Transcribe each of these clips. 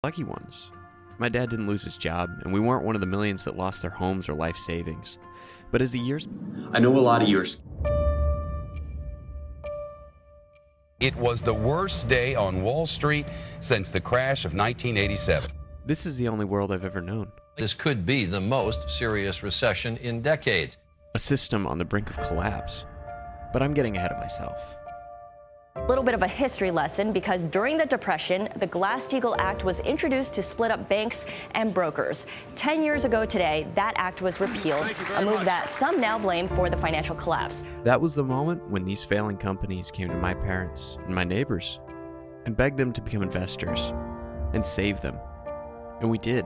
Lucky ones. My dad didn't lose his job, and we weren't one of the millions that lost their homes or life savings. But as the years... I know a lot of yours. It was the worst day on Wall Street since the crash of 1987. This is the only world I've ever known. This could be the most serious recession in decades. A system on the brink of collapse. But I'm getting ahead of myself. A little bit of a history lesson, because during the Depression, the Glass-Steagall Act was introduced to split up banks and brokers. 10 years ago today, that act was repealed, a move that some now blame for the financial collapse. That was the moment when these failing companies came to my parents and my neighbors and begged them to become investors and save them. And we did.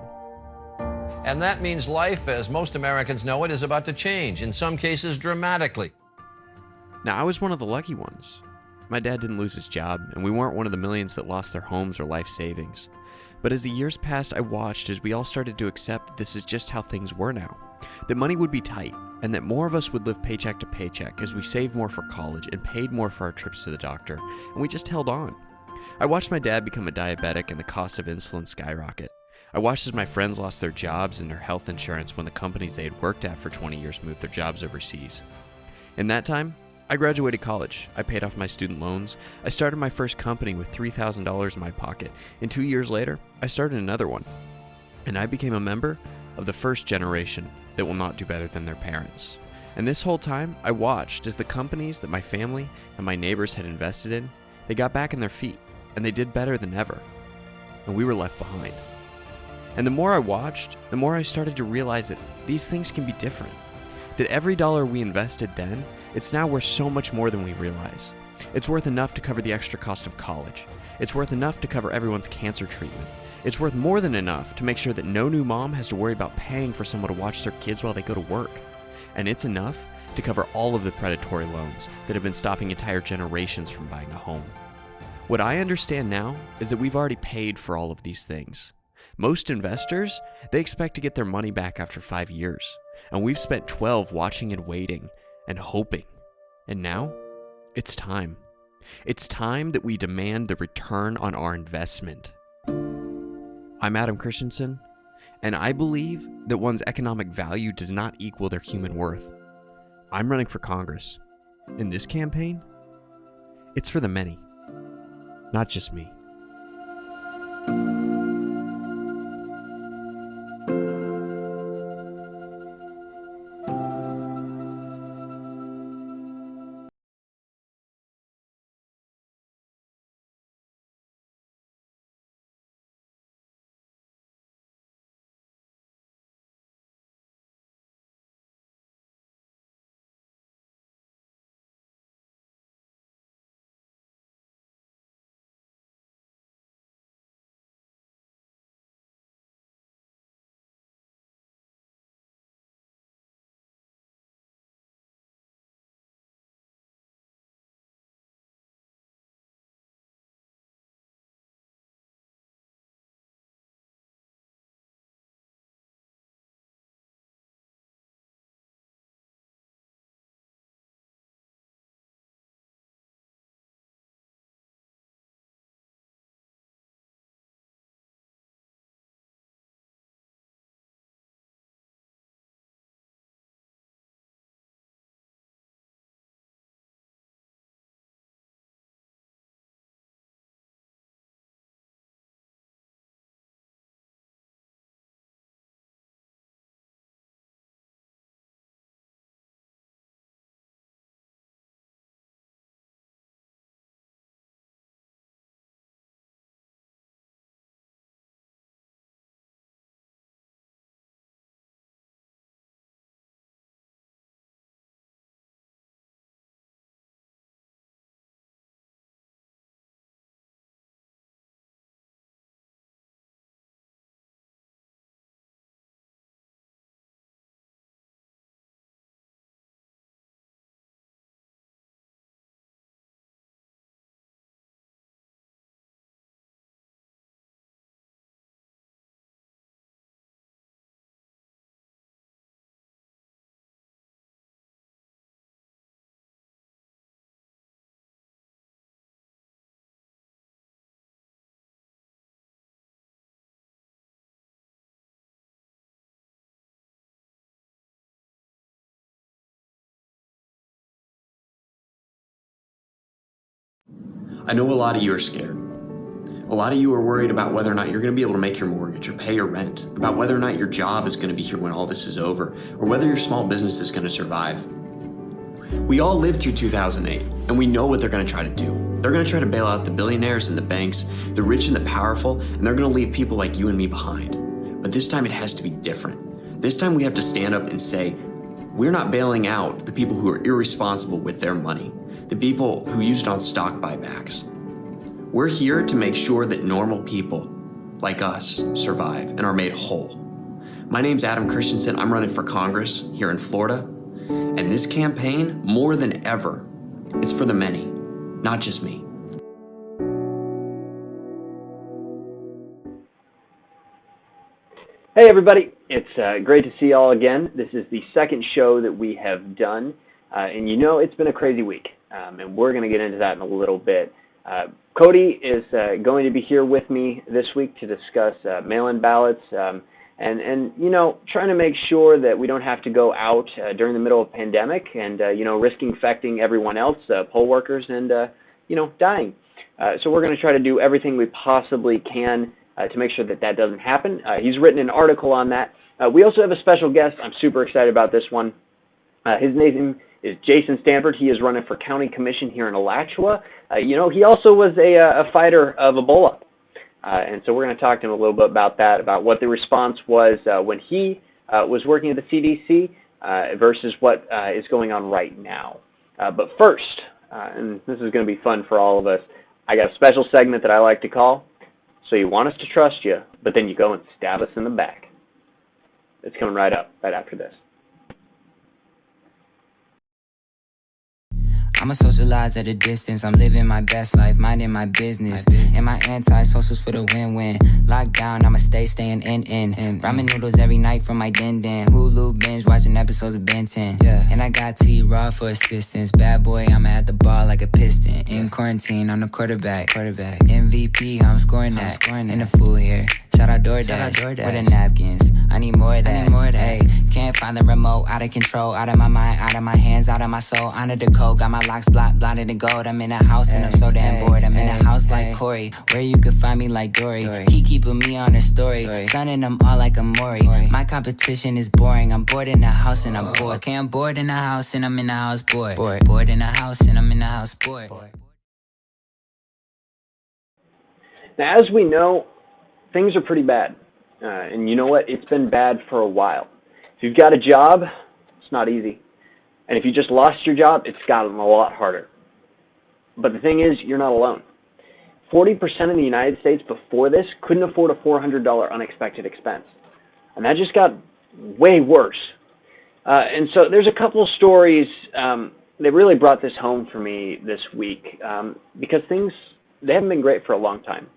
And that means life, as most Americans know it, is about to change, in some cases dramatically. Now, I was one of the lucky ones. My dad didn't lose his job, and we weren't one of the millions that lost their homes or life savings. But as the years passed, I watched as we all started to accept that this is just how things were now. That money would be tight, and that more of us would live paycheck to paycheck as we saved more for college and paid more for our trips to the doctor, and we just held on. I watched my dad become a diabetic and the cost of insulin skyrocket. I watched as my friends lost their jobs and their health insurance when the companies they had worked at for 20 years moved their jobs overseas. In that time, I graduated college, I paid off my student loans, I started my first company with $3,000 in my pocket, and 2 years later, I started another one. And I became a member of the first generation that will not do better than their parents. And this whole time, I watched as the companies that my family and my neighbors had invested in, they got back on their feet, and they did better than ever. And we were left behind. And the more I watched, the more I started to realize that these things can be different. That every dollar we invested then, it's now worth so much more than we realize. It's worth enough to cover the extra cost of college. It's worth enough to cover everyone's cancer treatment. It's worth more than enough to make sure that no new mom has to worry about paying for someone to watch their kids while they go to work. And it's enough to cover all of the predatory loans that have been stopping entire generations from buying a home. What I understand now is that we've already paid for all of these things. Most investors, they expect to get their money back after 5 years. And we've spent 12 watching and waiting and hoping. And now, it's time. It's time that we demand the return on our investment. I'm Adam Christensen, and I believe that one's economic value does not equal their human worth. I'm running for Congress. In this campaign, it's for the many, not just me. I know a lot of you are scared. A lot of you are worried about whether or not you're going to be able to make your mortgage or pay your rent, about whether or not your job is going to be here when all this is over, or whether your small business is going to survive. We all lived through 2008, and we know what they're going to try to do. They're going to try to bail out the billionaires and the banks, the rich and the powerful, and they're going to leave people like you and me behind. But this time it has to be different. This time we have to stand up and say, we're not bailing out the people who are irresponsible with their money, the people who use it on stock buybacks. We're here to make sure that normal people like us survive and are made whole. My name's Adam Christensen. I'm running for Congress here in Florida. And this campaign, more than ever, it's for the many, not just me. Hey everybody, it's great to see you all again. This is the second show that we have done, and you know it's been a crazy week, and we're going to get into that in a little bit. Cody is going to be here with me this week to discuss mail-in ballots and you know, trying to make sure that we don't have to go out during the middle of a pandemic and, you know, risk infecting everyone else, poll workers, and, you know, dying. So we're going to try to do everything we possibly can to make sure that that doesn't happen. He's written an article on that. We also have a special guest. I'm super excited about this one. His name is Jason Stanford. He is running for county commission here in Alachua. You know, he also was a fighter of Ebola. And so we're going to talk to him a little bit about that, about what the response was when he was working at the CDC versus what is going on right now. But first, and this is going to be fun for all of us, I got a special segment that I like to call, So You Want Us to Trust You, but then you go and stab us in the back. It's coming right up, right after this. I'ma socialize at a distance. I'm living my best life, minding my business. And my anti-socials for the win-win. Lockdown, I'ma staying in. Ramen noodles every night from my den. Hulu binge watching episodes of Ben 10. Yeah. And I got T-Raw for assistance. Bad boy, I'ma at the ball like a piston. In quarantine, I'm the quarterback. MVP, I'm scoring that. In the fool here. Shout out DoorDash. With the napkins. I need more of that. Hey, can't find the remote. Out of control. Out of my mind. Out of my hands. Out of my soul. Under the code. Got my locks blinded in gold. I'm in a house and I'm so damn bored. I'm in a house like Corey. Where you could find me like Dory. He keeping me on her story. Sunning them all like a Maury. My competition is boring. I'm bored in the house and I'm bored. Okay, I'm bored in the house and I'm in the house bored. Bored in the house and I'm in the house bored. Now, as we know, things are pretty bad. And you know what? It's been bad for a while. If you've got a job, it's not easy. And if you just lost your job, it's gotten a lot harder. But the thing is, you're not alone. 40% in the United States before this couldn't afford a $400 unexpected expense. And that just got way worse. And so there's a couple stories that really brought this home for me this week because they haven't been great for a long time.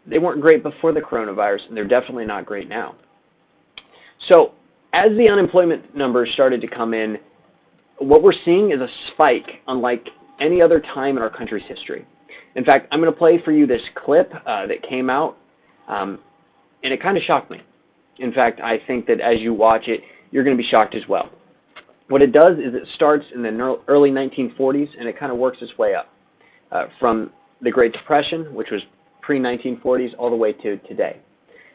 They weren't great before the coronavirus, and they're definitely not great now. So as the unemployment numbers started to come in, what we're seeing is a spike unlike any other time in our country's history. In fact, I'm going to play for you this clip that came out, and it kind of shocked me. In fact, I think that as you watch it, you're going to be shocked as well. What it does is it starts in the early 1940s, and it kind of works its way up from the Great Depression, which was pre-1940s, all the way to today.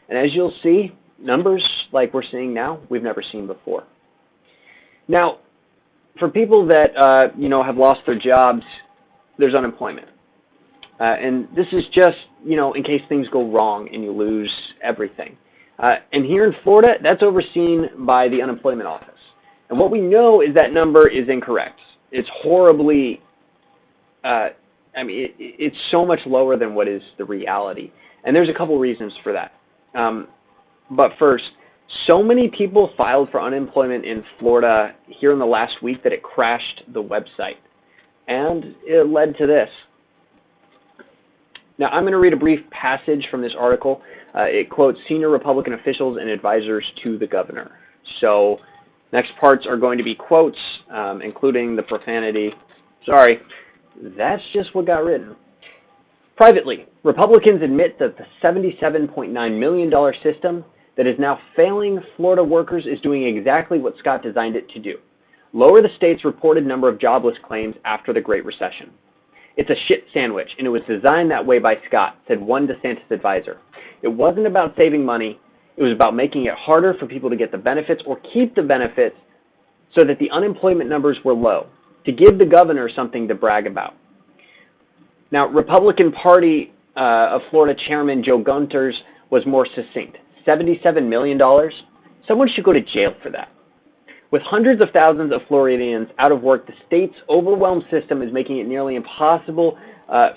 And as you'll see, numbers like we're seeing now, we've never seen before. Now, for people that you know, have lost their jobs, there's unemployment. And this is just, you know, in case things go wrong and you lose everything. And here in Florida, that's overseen by the unemployment office. And what we know is that number is incorrect. It's horribly, it's so much lower than what is the reality. And there's a couple reasons for that. But first, so many people filed for unemployment in Florida here in the last week that it crashed the website. And it led to this. Now, I'm going to read a brief passage from this article. It quotes senior Republican officials and advisors to the governor. So next parts are going to be quotes, including the profanity. Sorry, that's just what got written. Privately, Republicans admit that the $77.9 million system that is now failing Florida workers is doing exactly what Scott designed it to do: lower the state's reported number of jobless claims after the Great Recession. It's a shit sandwich, and it was designed that way by Scott, said one DeSantis advisor. It wasn't about saving money. It was about making it harder for people to get the benefits or keep the benefits so that the unemployment numbers were low, to give the governor something to brag about. Now, Republican Party of Florida Chairman Joe Gunters was more succinct. $77 million? Someone should go to jail for that. With hundreds of thousands of Floridians out of work, the state's overwhelmed system is making it nearly impossible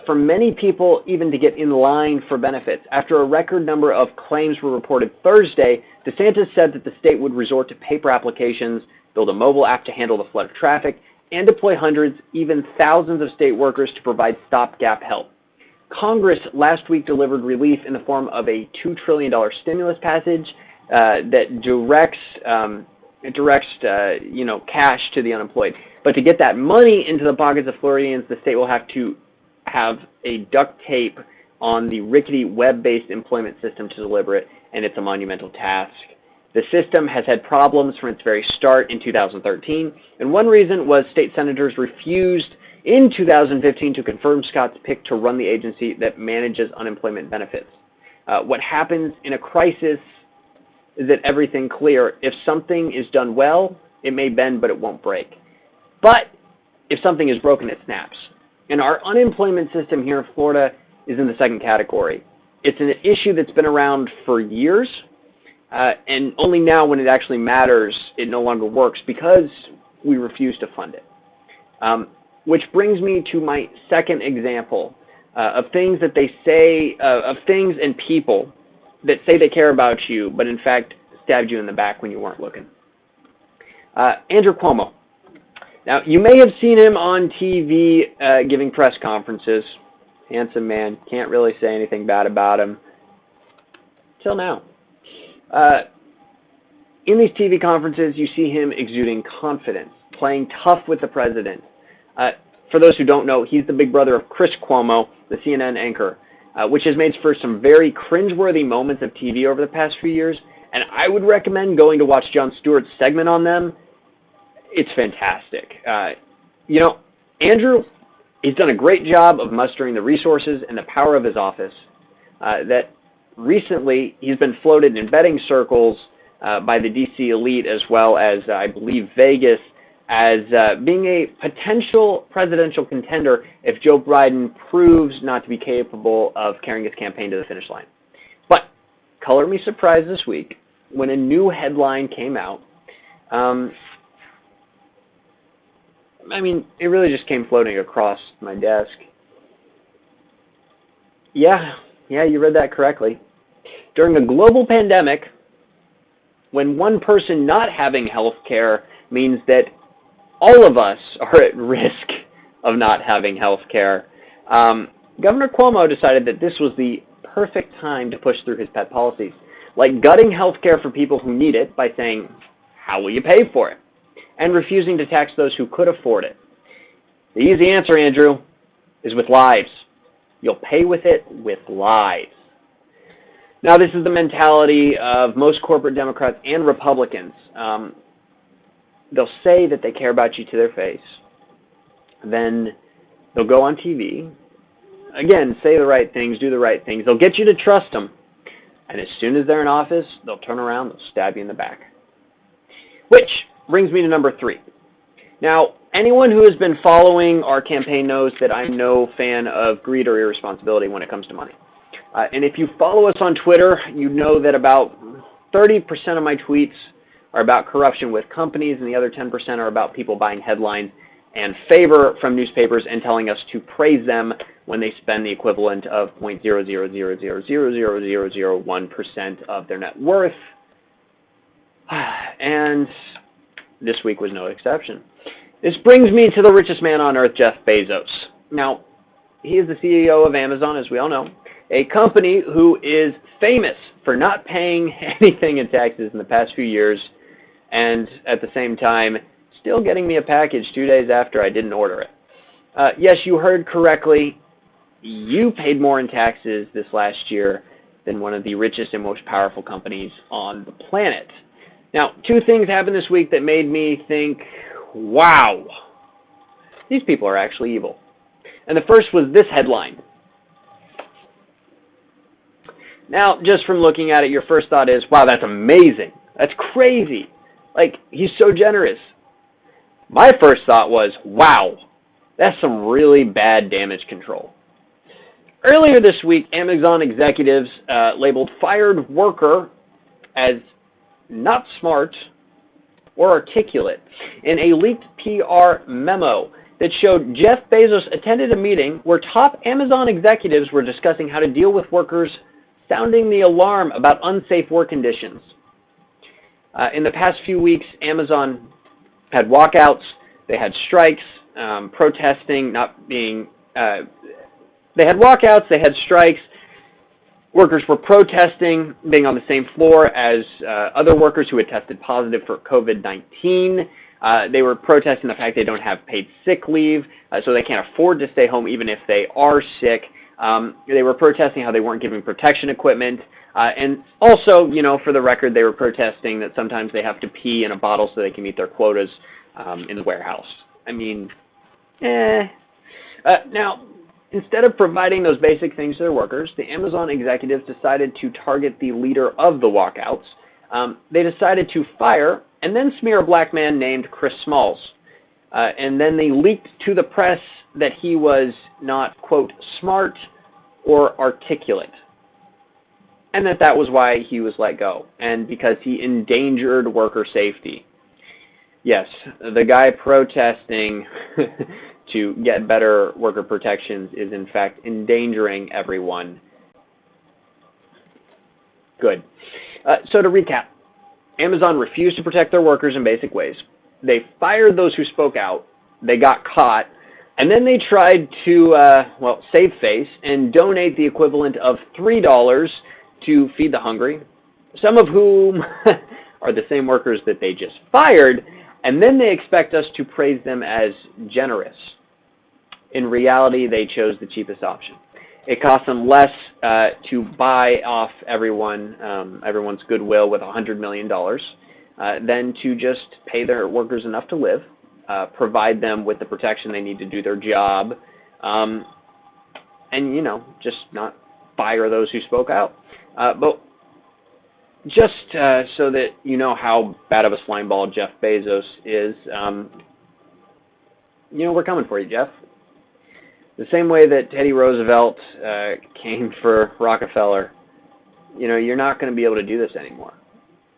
for many people even to get in line for benefits. After a record number of claims were reported Thursday, DeSantis said that the state would resort to paper applications, build a mobile app to handle the flood of traffic, and deploy hundreds, even thousands of state workers to provide stopgap help. Congress last week delivered relief in the form of a $2 trillion stimulus package that directs cash to the unemployed. But to get that money into the pockets of Floridians, the state will have to have a duct tape on the rickety web-based employment system to deliver it, and it's a monumental task. The system has had problems from its very start in 2013, and one reason was state senators refused in 2015 to confirm Scott's pick to run the agency that manages unemployment benefits. What happens in a crisis is that everything clear. If something is done well, it may bend, but it won't break. But if something is broken, it snaps. And our unemployment system here in Florida is in the second category. It's an issue that's been around for years, and only now when it actually matters, it no longer works because we refuse to fund it. Which brings me to my second example of things that they say, of things and people that say they care about you, but in fact stabbed you in the back when you weren't looking. Andrew Cuomo. Now, you may have seen him on TV giving press conferences. Handsome man. Can't really say anything bad about him. Till now. In these TV conferences, you see him exuding confidence, playing tough with the president. For those who don't know, he's the big brother of Chris Cuomo, the CNN anchor, which has made for some very cringeworthy moments of TV over the past few years. And I would recommend going to watch Jon Stewart's segment on them. It's fantastic. Andrew, he's done a great job of mustering the resources and the power of his office. That recently he's been floated in betting circles by the DC elite as well as, I believe, Vegas as being a potential presidential contender if Joe Biden proves not to be capable of carrying his campaign to the finish line. But color me surprised this week when a new headline came out. It really just came floating across my desk. Yeah, you read that correctly. During a global pandemic, when one person not having health care means that all of us are at risk of not having health care, Governor Cuomo decided that this was the perfect time to push through his pet policies, like gutting health care for people who need it by saying, how will you pay for it? And refusing to tax those who could afford it. The easy answer, Andrew, is with lives. You'll pay with it with lives. Now, this is the mentality of most corporate Democrats and Republicans. They'll say that they care about you to their face. Then they'll go on TV. Again, say the right things, do the right things. They'll get you to trust them. And as soon as they're in office, they'll turn around, they'll stab you in the back. Which brings me to number 3. Now, anyone who has been following our campaign knows that I'm no fan of greed or irresponsibility when it comes to money. And if you follow us on Twitter, you know that about 30% of my tweets are about corruption with companies, and the other 10% are about people buying headlines and favor from newspapers and telling us to praise them when they spend the equivalent of 0.000000001% of their net worth. And this week was no exception. This brings me to the richest man on earth, Jeff Bezos. Now, he is the CEO of Amazon, as we all know, a company who is famous for not paying anything in taxes in the past few years, and at the same time, still getting me a package 2 days after I didn't order it. Yes, you heard correctly. You paid more in taxes this last year than one of the richest and most powerful companies on the planet. Now, 2 things happened this week that made me think, wow, these people are actually evil. And the first was this headline. Now, just from looking at it, your first thought is, wow, that's amazing. That's crazy. Like, he's so generous. My first thought was, wow, that's some really bad damage control. Earlier this week, Amazon executives labeled fired worker as not smart or articulate in a leaked PR memo that showed Jeff Bezos attended a meeting where top Amazon executives were discussing how to deal with workers sounding the alarm about unsafe work conditions. In the past few weeks, Amazon had walkouts, they had strikes, protesting not being... they had walkouts, they had strikes, workers were protesting being on the same floor as other workers who had tested positive for COVID-19. They were protesting the fact they don't have paid sick leave, so they can't afford to stay home even if they are sick. They were protesting how they weren't giving protection equipment. And also, you know, for the record, they were protesting that sometimes they have to pee in a bottle so they can meet their quotas in the warehouse. I mean, now, instead of providing those basic things to their workers, the Amazon executives decided to target the leader of the walkouts. They decided to fire and then smear a black man named Chris Smalls. And then they leaked to the press that he was not, quote, smart or articulate. And that was why he was let go, and because he endangered worker safety. Yes, the guy protesting to get better worker protections is in fact endangering everyone. Good. So to recap, Amazon refused to protect their workers in basic ways. They fired those who spoke out. They got caught. And then they tried to, save face and donate the equivalent of $3 to feed the hungry, some of whom are the same workers that they just fired, and then they expect us to praise them as generous. In reality, they chose the cheapest option. It cost them less to buy off everyone's goodwill with $100 million than to just pay their workers enough to live, provide them with the protection they need to do their job, and, you know, just not fire those who spoke out. But just so that you know how bad of a slimeball Jeff Bezos is, you know, we're coming for you, Jeff. The same way that Teddy Roosevelt came for Rockefeller, you know, you're not going to be able to do this anymore.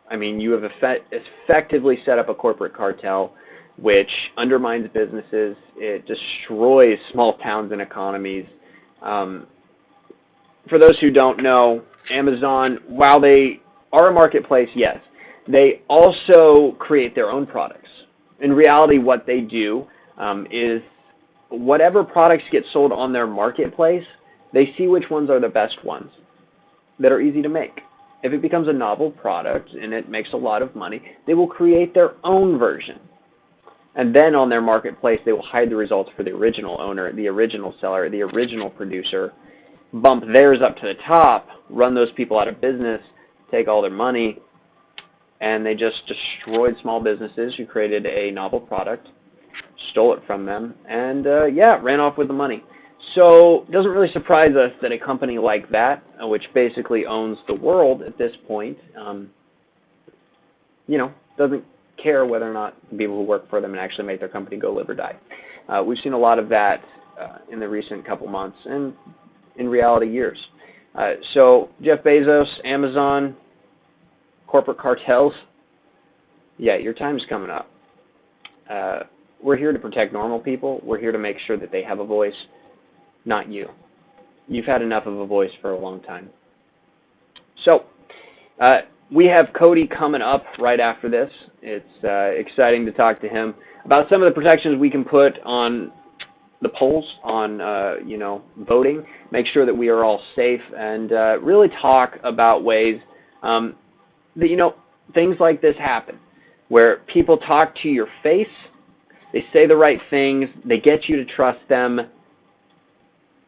I mean, you have effectively set up a corporate cartel which undermines businesses. It destroys small towns and economies. For those who don't know, Amazon, while they are a marketplace, yes, they also create their own products. In reality, what they do is whatever products get sold on their marketplace, they see which ones are the best ones that are easy to make. If it becomes a novel product and it makes a lot of money, they will create their own version. And then on their marketplace, they will hide the results for the original owner, the original seller, the original producer, bump theirs up to the top, run those people out of business, take all their money, and they just destroyed small businesses who created a novel product, stole it from them, and ran off with the money. So it doesn't really surprise us that a company like that, which basically owns the world at this point, doesn't care whether or not the people who work for them and actually make their company go live or die. We've seen a lot of that in the recent couple months and in reality years. So Jeff Bezos, Amazon, corporate cartels, yeah, your time's coming up. We're here to protect normal people. We're here to make sure that they have a voice, not you. You've had enough of a voice for a long time. So we have Cody coming up right after this. It's exciting to talk to him about some of the protections we can put on the polls, on voting, make sure that we are all safe, and really talk about ways that things like this happen, where people talk to your face, they say the right things, they get you to trust them,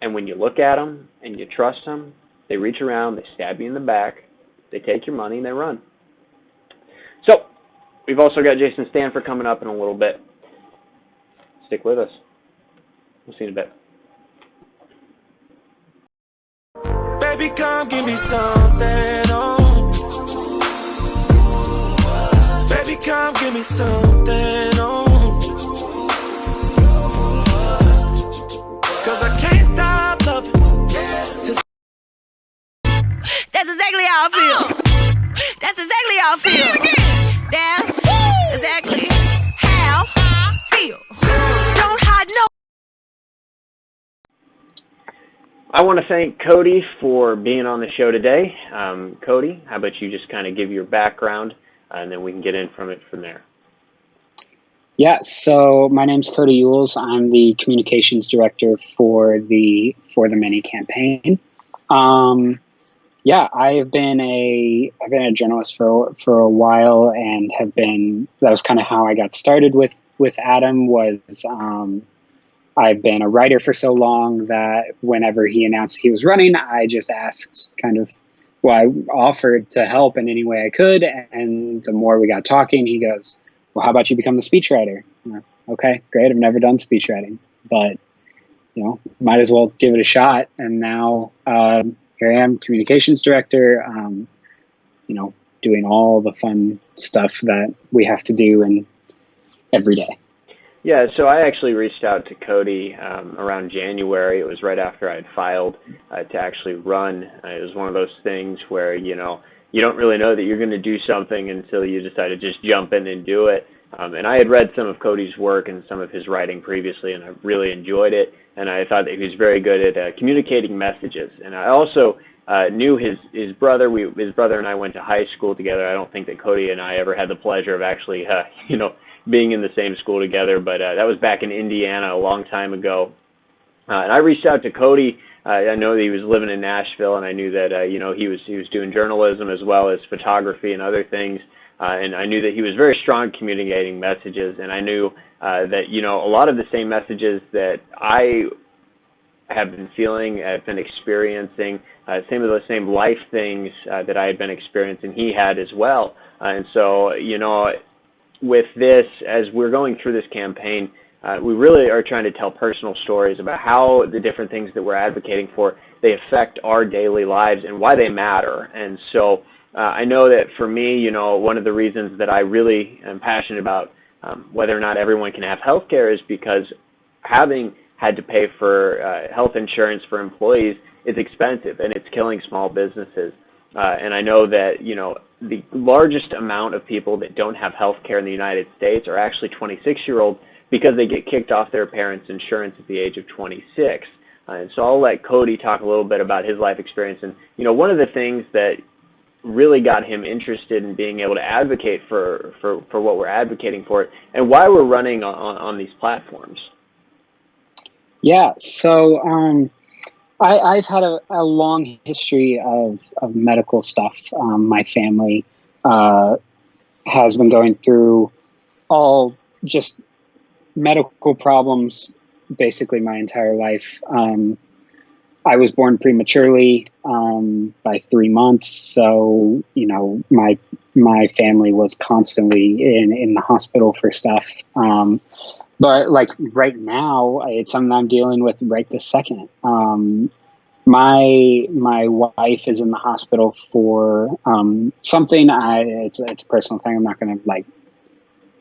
and when you look at them and you trust them, they reach around, they stab you in the back, they take your money, and they run. So, we've also got Jason Stanford coming up in a little bit. Stick with us. We'll see you in a bit. Baby, come give me something, oh. Baby, come give me something, oh. 'Cause I can't stop loving. That's exactly how I feel. That's exactly how I feel. That's exactly how I feel. Don't hide no. I want to thank Cody for being on the show today. Cody, how about you just kind of give your background, and then we can get in from there. Yeah, so my name's Cody Yules. I'm the communications director for the Many campaign. Yeah, I've been a journalist for a while, and that was kind of how I got started with Adam. I've been a writer for so long that whenever he announced he was running, I just asked I offered to help in any way I could. And the more we got talking, he goes, well, how about you become the speechwriter? Okay, great. I've never done speechwriting, but might as well give it a shot. And now here I am, communications director, doing all the fun stuff that we have to do and every day. Yeah, so I actually reached out to Cody around January. It was right after I had filed to actually run. It was one of those things where, you don't really know that you're going to do something until you decide to just jump in and do it. And I had read some of Cody's work and some of his writing previously, and I really enjoyed it. And I thought that he was very good at communicating messages. And I also knew his brother. His brother and I went to high school together. I don't think that Cody and I ever had the pleasure of actually, being in the same school together, but that was back in Indiana a long time ago. And I reached out to Cody. I know that he was living in Nashville, and I knew that he was doing journalism as well as photography and other things. And I knew that he was very strong at communicating messages, and I knew that a lot of the same messages that I have been feeling, I've been experiencing, some of those same life things that I had been experiencing, he had as well. And so, with this, as we're going through this campaign, we really are trying to tell personal stories about how the different things that we're advocating for, they affect our daily lives and why they matter. And so I know that for me, one of the reasons that I really am passionate about whether or not everyone can have health care is because having had to pay for health insurance for employees is expensive, and it's killing small businesses. And I know that, the largest amount of people that don't have health care in the United States are actually 26-year-olds because they get kicked off their parents' insurance at the age of 26. And so I'll let Cody talk a little bit about his life experience. And, one of the things that really got him interested in being able to advocate for what we're advocating for and why we're running on these platforms. Yeah, so I've had a long history of medical stuff. My family has been going through all just medical problems basically my entire life. I was born prematurely by 3 months, so my family was constantly in the hospital for stuff. But like right now, it's something I'm dealing with right this second. My wife is in the hospital for something. It's a personal thing. I'm not going to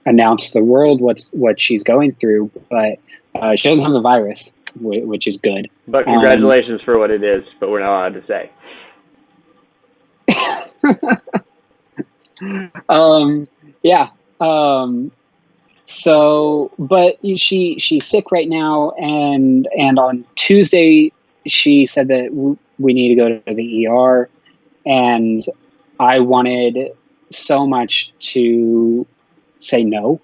announce to the world what she's going through, but she doesn't have the virus, which is good. But congratulations for what it is, but we're not allowed to say. Yeah. So, but she's sick right now, and on Tuesday she said that we need to go to the ER, and I wanted so much to say no,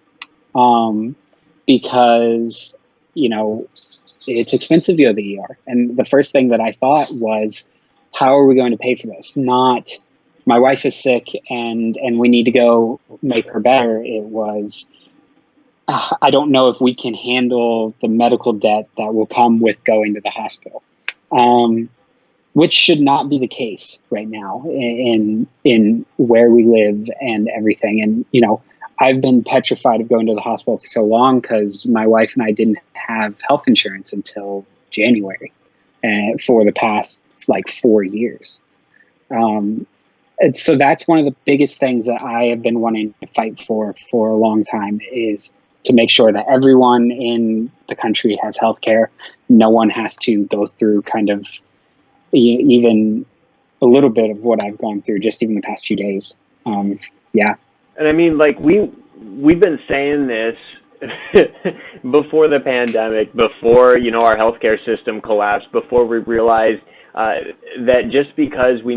because it's expensive to go to the ER, and the first thing that I thought was, how are we going to pay for this? Not, my wife is sick and we need to go make her better. It was, I don't know if we can handle the medical debt that will come with going to the hospital, which should not be the case right now in where we live and everything. And, I've been petrified of going to the hospital for so long because my wife and I didn't have health insurance until January for the past like 4 years. And so that's one of the biggest things that I have been wanting to fight for a long time, is to make sure that everyone in the country has healthcare. No one has to go through kind of even a little bit of what I've gone through just even the past few days. Yeah. And I mean, like, we've been saying this before the pandemic, before, you know, our healthcare system collapsed, before we realized that just because we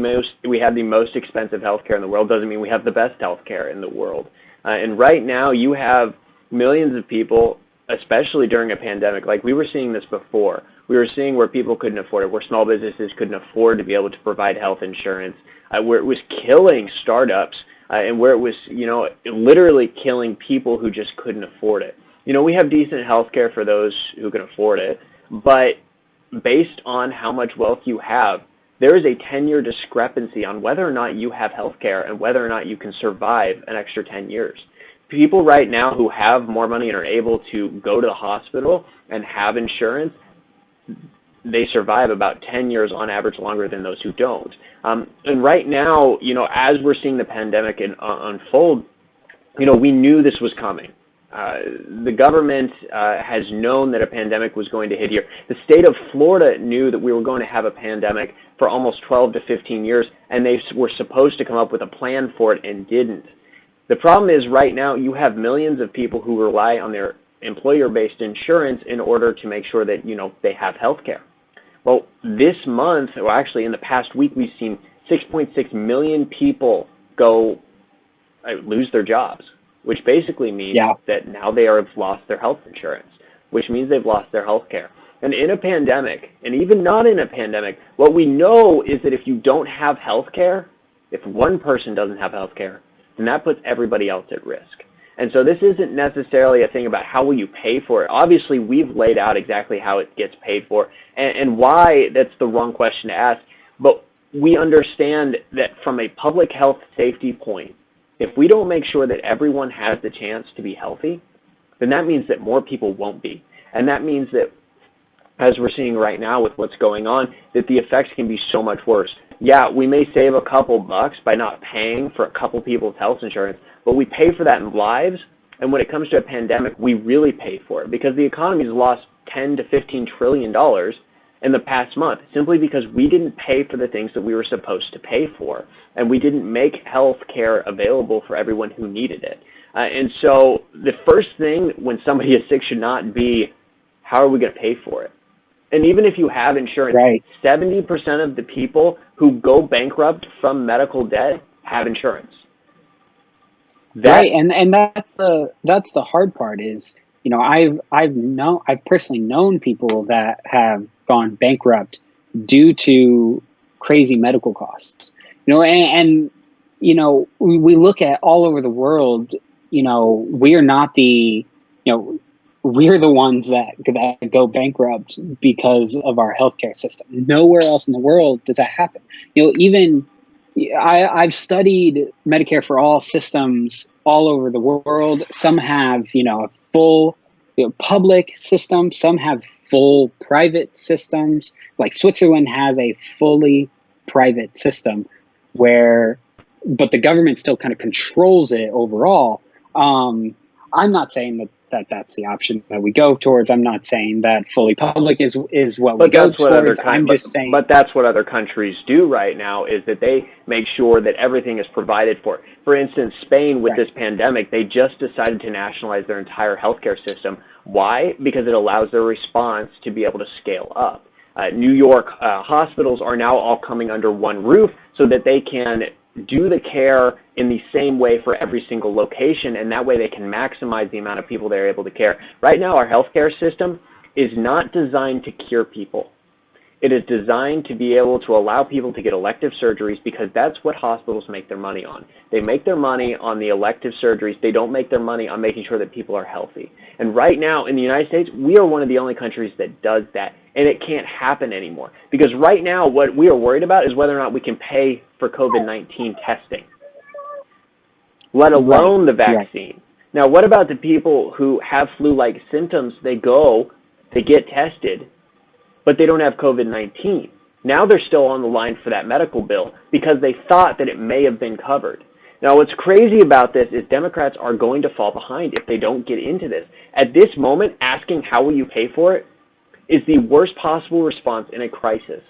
have the most expensive healthcare in the world doesn't mean we have the best healthcare in the world. And right now you have millions of people, especially during a pandemic. Like, we were seeing this before. We were seeing where people couldn't afford it, where small businesses couldn't afford to be able to provide health insurance, where it was killing startups, and where it was, you know, literally killing people who just couldn't afford it. You know, we have decent health care for those who can afford it, but based on how much wealth you have, there is a 10-year discrepancy on whether or not you have health care and whether or not you can survive an extra 10 years. People right now who have more money and are able to go to the hospital and have insurance, they survive about 10 years on average longer than those who don't. And right now, you know, as we're seeing the pandemic unfold, you know, we knew this was coming. The government has known that a pandemic was going to hit here. The state of Florida knew that we were going to have a pandemic for almost 12 to 15 years, and they were supposed to come up with a plan for it and didn't. The problem is right now you have millions of people who rely on their employer-based insurance in order to make sure that, you know, they have health care. Well, this month, or actually in the past week, we've seen 6.6 million people lose their jobs, which basically means that now they have lost their health insurance, which means they've lost their health care. And in a pandemic, and even not in a pandemic, what we know is that if you don't have health care, if one person doesn't have health care, then that puts everybody else at risk. And so this isn't necessarily a thing about how will you pay for it. Obviously, we've laid out exactly how it gets paid for and why that's the wrong question to ask. But we understand that from a public health safety point, if we don't make sure that everyone has the chance to be healthy, then that means that more people won't be. And that means that, as we're seeing right now with what's going on, that the effects can be so much worse. Yeah, we may save a couple bucks by not paying for a couple people's health insurance, but we pay for that in lives. And when it comes to a pandemic, we really pay for it because the economy has lost $10 to $15 trillion in the past month simply because we didn't pay for the things that we were supposed to pay for, and we didn't make health care available for everyone who needed it. And so the first thing when somebody is sick should not be, how are we going to pay for it? And even if you have insurance, 70% of the people who go bankrupt from medical debt have insurance. And that's the hard part is, you know, I've personally known people that have gone bankrupt due to crazy medical costs. You know, and you know, we look at all over the world, you know, we're not the, you know, we're the ones that go bankrupt because of our healthcare system. Nowhere else in the world does that happen. You know, even I've studied Medicare for All systems all over the world. Some have, you know, a full public system. Some have full private systems. Like Switzerland has a fully private system but the government still kind of controls it overall. I'm not saying that that's the option that we go towards. I'm not saying that fully public is what we go towards. I'm just saying. But that's what other countries do right now, is that they make sure that everything is provided for. For instance, Spain with this pandemic, they just decided to nationalize their entire healthcare system. Why? Because it allows their response to be able to scale up. New York hospitals are now all coming under one roof so that they can do the care in the same way for every single location, and that way they can maximize the amount of people they're able to care. Right now, our healthcare system is not designed to cure people. It is designed to be able to allow people to get elective surgeries because that's what hospitals make their money on. They make their money on the elective surgeries. They don't make their money on making sure that people are healthy. And right now in the United States, we are one of the only countries that does that, and it can't happen anymore. Because right now what we are worried about is whether or not we can pay for COVID-19 testing, let alone the vaccine. Now, what about the people who have flu-like symptoms? They get tested, but they don't have COVID-19. Now they're still on the line for that medical bill because they thought that it may have been covered. Now, what's crazy about this is Democrats are going to fall behind if they don't get into this. At this moment, asking how will you pay for it is the worst possible response in a crisis.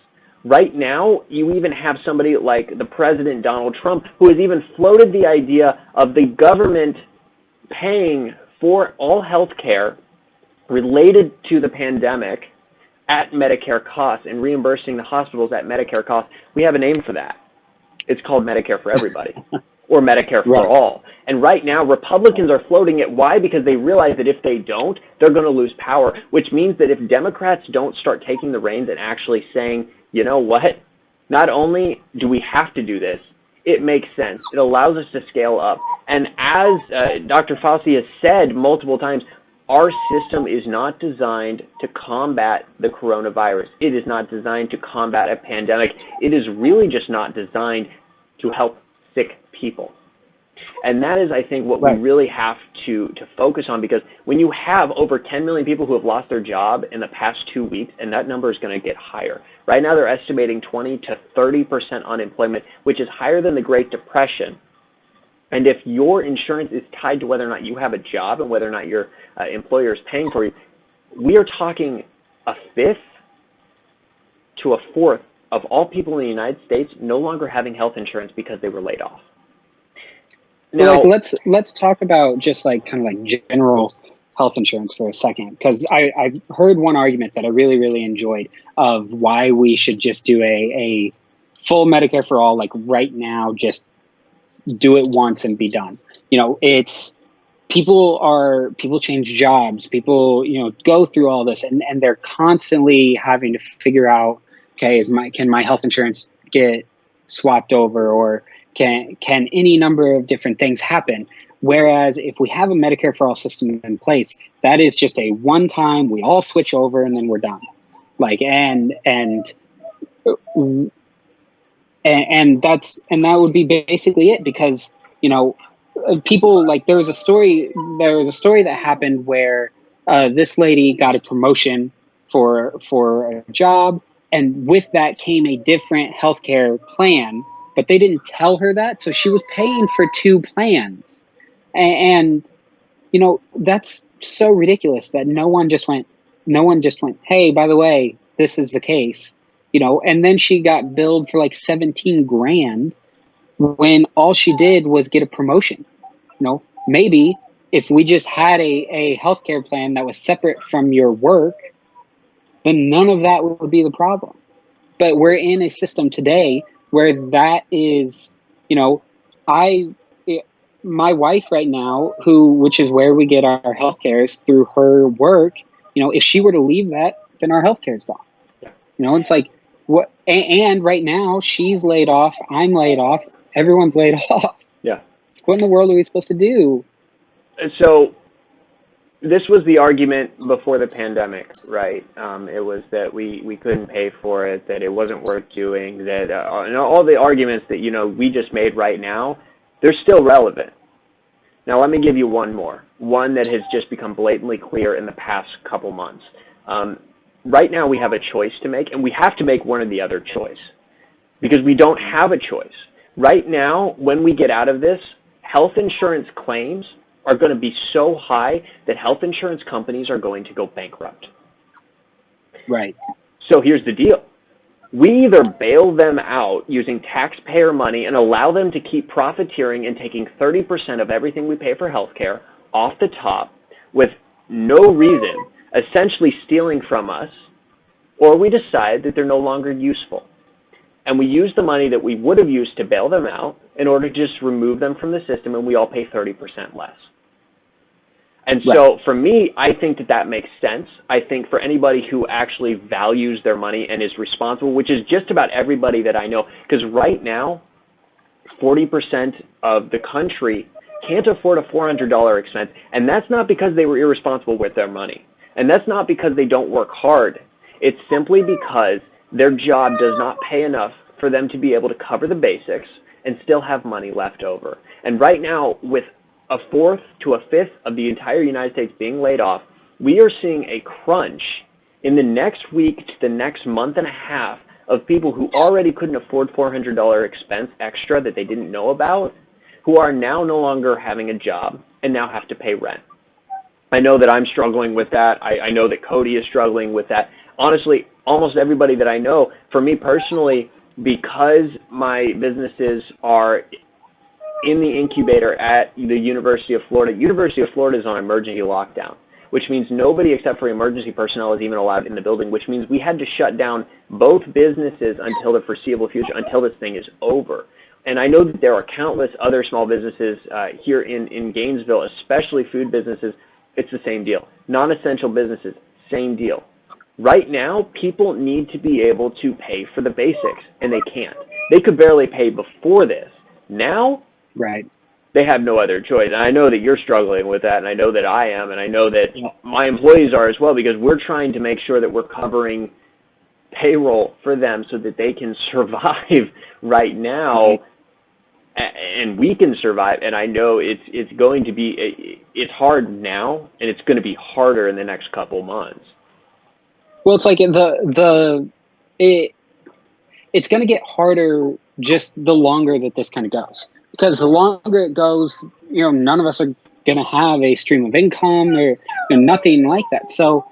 Right now, you even have somebody like the President Donald Trump who has even floated the idea of the government paying for all health care related to the pandemic at Medicare costs and reimbursing the hospitals at Medicare costs. We have a name for that. It's called Medicare for Everybody or Medicare for All. And right now, Republicans are floating it. Why? Because they realize that if they don't, they're going to lose power, which means that if Democrats don't start taking the reins and actually saying, you know what, not only do we have to do this, it makes sense. It allows us to scale up. And as Dr. Fauci has said multiple times, our system is not designed to combat the coronavirus. It is not designed to combat a pandemic. It is really just not designed to help sick people. And that is, I think, what we really have to focus on, because when you have over 10 million people who have lost their job in the past 2 weeks, and that number is going to get higher. Right now they're estimating 20 to 30% unemployment, which is higher than the Great Depression. And if your insurance is tied to whether or not you have a job and whether or not your employer is paying for you, we are talking a fifth to a fourth of all people in the United States no longer having health insurance because they were laid off. Now, let's talk about just like kind of like general health insurance for a second, because I've heard one argument that I really enjoyed of why we should just do a full Medicare for all, like right now, just do it once and be done. You know, it's people change jobs, people, you know, go through all this and they're constantly having to figure out, okay, can my health insurance get swapped over, or can any number of different things happen? Whereas if we have a Medicare for all system in place, that is just a one time, we all switch over and then we're done. Like, and that would be basically it, because, you know, people, like, there was a story that happened where this lady got a promotion for a job, and with that came a different healthcare plan, but they didn't tell her that, so she was paying for two plans. And you know, that's so ridiculous that no one just went, hey, by the way, this is the case. You know, and then she got billed for like 17 grand when all she did was get a promotion. You know, maybe if we just had a healthcare plan that was separate from your work, then none of that would be the problem. But we're in a system today where that is, you know, my wife right now, which is where we get our healthcare, is through her work. You know, if she were to leave that, then our healthcare is gone. You know, it's like, what? And right now she's laid off, I'm laid off, everyone's laid off. Yeah. What in the world are we supposed to do? So this was the argument before the pandemic, right? It was that we couldn't pay for it, that it wasn't worth doing, that and all the arguments that, you know, we just made right now, they're still relevant. Now let me give you one more, one that has just become blatantly clear in the past couple months. Right now we have a choice to make, and we have to make one or the other choice, because we don't have a choice. Right now, when we get out of this, health insurance claims are going to be so high that health insurance companies are going to go bankrupt. Right. So here's the deal. We either bail them out using taxpayer money and allow them to keep profiteering and taking 30% of everything we pay for healthcare off the top with no reason, essentially stealing from us, or we decide that they're no longer useful. And we use the money that we would have used to bail them out in order to just remove them from the system, and we all pay 30% less. And so for me, I think that makes sense. I think for anybody who actually values their money and is responsible, which is just about everybody that I know, because right now, 40% of the country can't afford a $400 expense, and that's not because they were irresponsible with their money. And that's not because they don't work hard. It's simply because their job does not pay enough for them to be able to cover the basics and still have money left over. And right now, with a fourth to a fifth of the entire United States being laid off, we are seeing a crunch in the next week to the next month and a half of people who already couldn't afford $400 expense extra that they didn't know about, who are now no longer having a job and now have to pay rent. I know that I'm struggling with that. I know that Cody is struggling with that. Honestly, almost everybody that I know, for me personally, because my businesses are in the incubator at the University of Florida. University of Florida is on emergency lockdown, which means nobody except for emergency personnel is even allowed in the building, which means we had to shut down both businesses until the foreseeable future, until this thing is over. And I know that there are countless other small businesses here in Gainesville, especially food businesses. It's the same deal. Non-essential businesses, same deal. Right now, people need to be able to pay for the basics, and they can't. They could barely pay before this. Now, right, they have no other choice. And I know that you're struggling with that, and I know that I am, and I know that my employees are as well, because we're trying to make sure that we're covering payroll for them so that they can survive right now, and we can survive. And I know it's going to be, it's hard now, and it's going to be harder in the next couple months. Well, it's like it's going to get harder just the longer that this kind of goes. Because the longer it goes, none of us are going to have a stream of income or nothing like that. So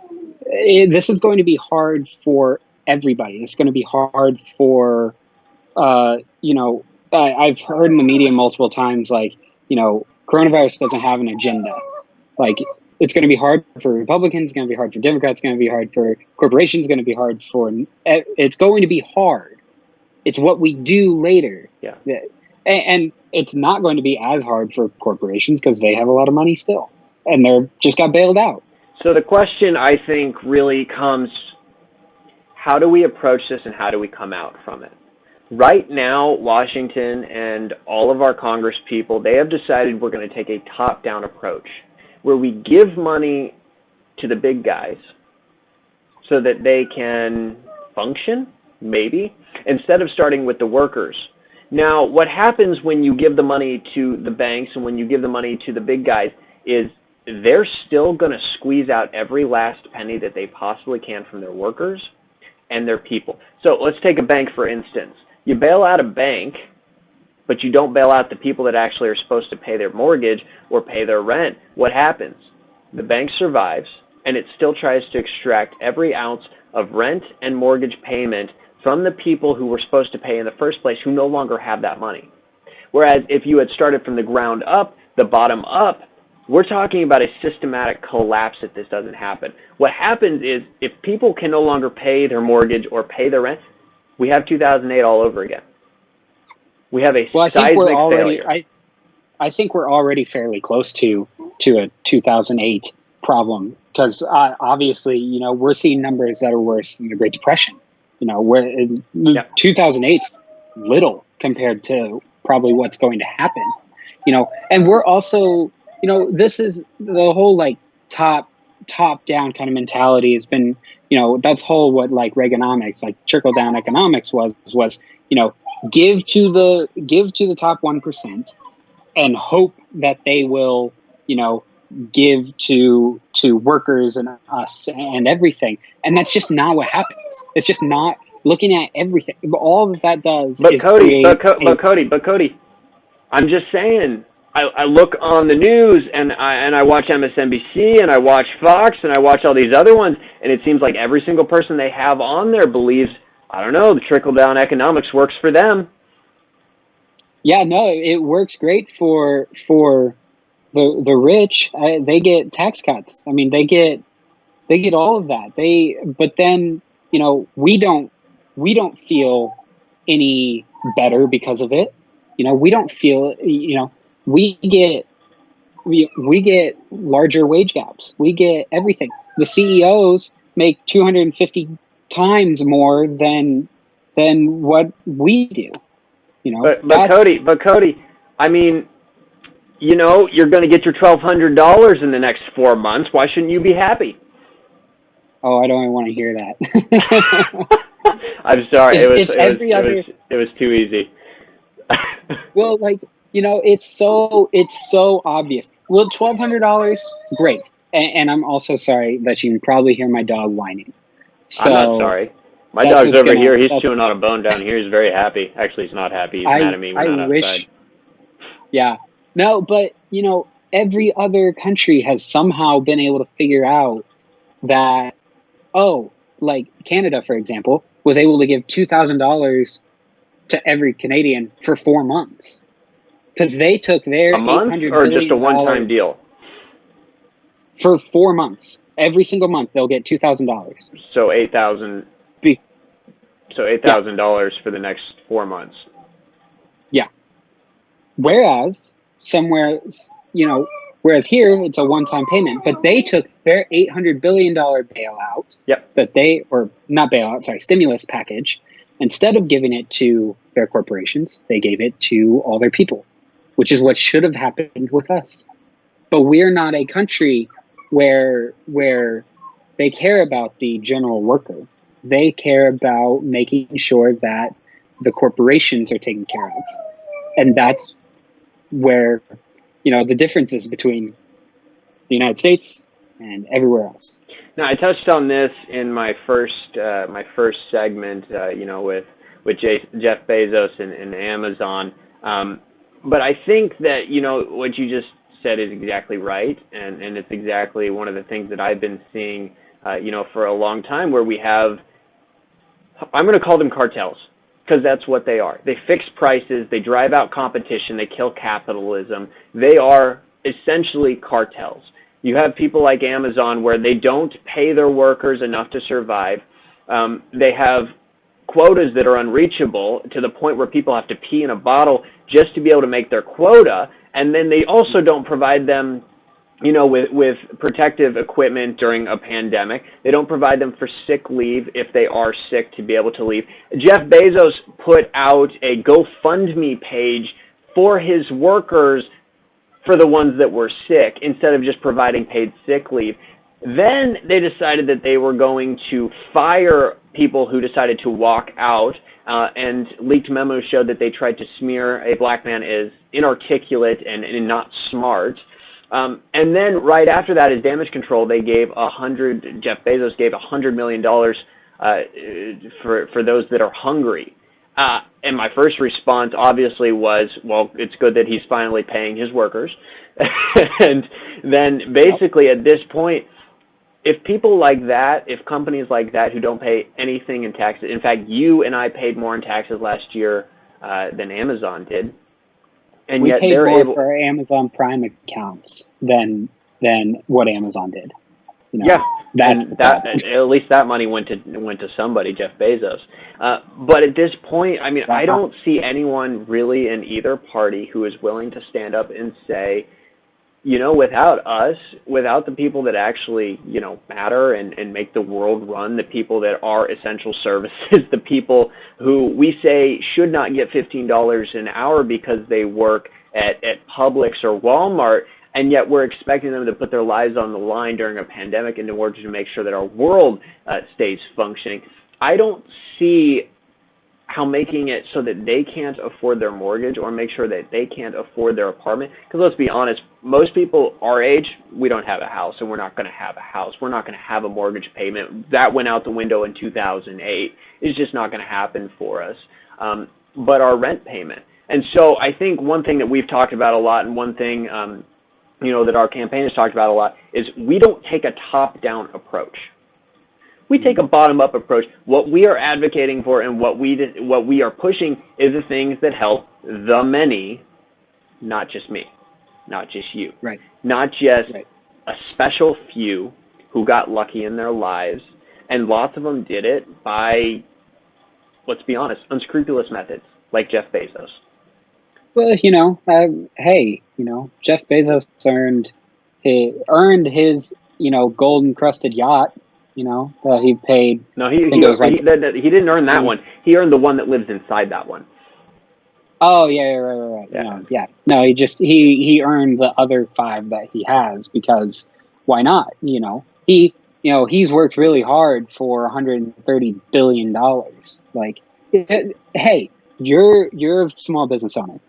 this is going to be hard for everybody. It's going to be hard for, I've heard in the media multiple times, coronavirus doesn't have an agenda. Like, it's going to be hard for Republicans, it's going to be hard for Democrats, it's going to be hard for corporations, it's going to be hard for, it's going to be hard. It's what we do later. Yeah. And it's not going to be as hard for corporations because they have a lot of money still, and they're just got bailed out. So the question, I think, really comes, how do we approach this and how do we come out from it? Right now, Washington and all of our Congress people, they have decided we're going to take a top-down approach where we give money to the big guys so that they can function, maybe, instead of starting with the workers. Now, what happens when you give the money to the banks and when you give the money to the big guys is they're still going to squeeze out every last penny that they possibly can from their workers and their people. So let's take a bank, for instance. You bail out a bank, but you don't bail out the people that actually are supposed to pay their mortgage or pay their rent. What happens? The bank survives, and it still tries to extract every ounce of rent and mortgage payment from the people who were supposed to pay in the first place, who no longer have that money. Whereas if you had started from the ground up, the bottom up, we're talking about a systematic collapse if this doesn't happen. What happens is if people can no longer pay their mortgage or pay their rent, we have 2008 all over again. We have a seismic failure. I think we're already fairly close to a 2008 problem because obviously, we're seeing numbers that are worse than the Great Depression. 2008 little compared to probably what's going to happen. And we're also, this is the whole top down kind of mentality has been, that's whole what Reaganomics, trickle down economics was, give to the top 1% and hope that they will, give to workers and us and everything. And that's just not what happens. It's just not looking at everything. All that does is Cody, I'm just saying, I look on the news and I watch MSNBC and I watch Fox and I watch all these other ones, and it seems like every single person they have on there believes, I don't know, the trickle-down economics works for them. Yeah, no, it works great for the rich. They get tax cuts. I mean, they get all of that. But then we don't feel any better because of it. We don't feel we get larger wage gaps. We get everything. The CEOs make 250 times more than what we do. But Cody, I mean, you're going to get your $1,200 in the next 4 months. Why shouldn't you be happy? Oh, I don't even want to hear that. I'm sorry. It was too easy. Well, it's so obvious. Well, $1,200, great. And I'm also sorry that you can probably hear my dog whining. So, I'm not sorry. My That's dog's what's over gonna- here. He's that's- chewing on a bone down here. He's very happy. Actually, he's not happy. He's mad at me. We're not outside. Yeah. No, but, every other country has somehow been able to figure out that, like Canada, for example, was able to give $2,000 to every Canadian for 4 months. Because they took their A month $800 or just a billion one-time deal? For 4 months. Every single month, they'll get $2,000. So $8,000. So $8,000 for the next 4 months. Yeah. Whereas whereas here it's a one-time payment, but they took their $800 billion bailout. Yep. Stimulus package. Instead of giving it to their corporations, they gave it to all their people, which is what should have happened with us. But we're not a country where they care about the general worker. They care about making sure that the corporations are taken care of. And that's where, the difference is between the United States and everywhere else. Now, I touched on this in my first segment, with Jeff Bezos and Amazon. But I think that, what you just said is exactly right. And it's exactly one of the things that I've been seeing, for a long time, where we have, I'm going to call them cartels, because that's what they are. They fix prices, they drive out competition, they kill capitalism. They are essentially cartels. You have people like Amazon where they don't pay their workers enough to survive. They have quotas that are unreachable to the point where people have to pee in a bottle just to be able to make their quota. And then they also don't provide them, with protective equipment during a pandemic. They don't provide them for sick leave if they are sick to be able to leave. Jeff Bezos put out a GoFundMe page for his workers for the ones that were sick instead of just providing paid sick leave. Then they decided that they were going to fire people who decided to walk out, and leaked memos showed that they tried to smear a black man as inarticulate and not smart. And then right after that, as damage control, they gave Jeff Bezos gave $100 million for those that are hungry. And my first response obviously was, well, it's good that he's finally paying his workers. And then basically at this point, if people like that, if companies like that who don't pay anything in taxes, in fact, you and I paid more in taxes last year than Amazon did. And we yet paid they're more able, for our Amazon Prime accounts than what Amazon did. Yeah, that's at least that money went to somebody, Jeff Bezos. But at this point, I mean, I don't see anyone really in either party who is willing to stand up and say, without us, without the people that actually, matter and make the world run, the people that are essential services, the people who we say should not get $15 an hour because they work at Publix or Walmart, and yet we're expecting them to put their lives on the line during a pandemic in order to make sure that our world stays functioning. I don't see how making it so that they can't afford their mortgage or make sure that they can't afford their apartment. Because let's be honest, most people our age, we don't have a house, and we're not going to have a house. We're not going to have a mortgage payment. That went out the window in 2008. It's just not going to happen for us. But our rent payment. And so I think one thing that we've talked about a lot, and one thing that our campaign has talked about a lot, is we don't take a top-down approach. We take a bottom-up approach. What we are advocating for and what we are pushing is the things that help the many, not just me, not just you, right? Not just a special few who got lucky in their lives, and lots of them did it by, let's be honest, unscrupulous methods, like Jeff Bezos. Well, hey, Jeff Bezos earned his gold-encrusted yacht. That he paid. No, he didn't earn that one. He earned the one that lives inside that one. Oh yeah, right. Yeah. No, he earned the other 5 that he has because why not? He's worked really hard for $130 billion. Like, hey, you're a small business owner.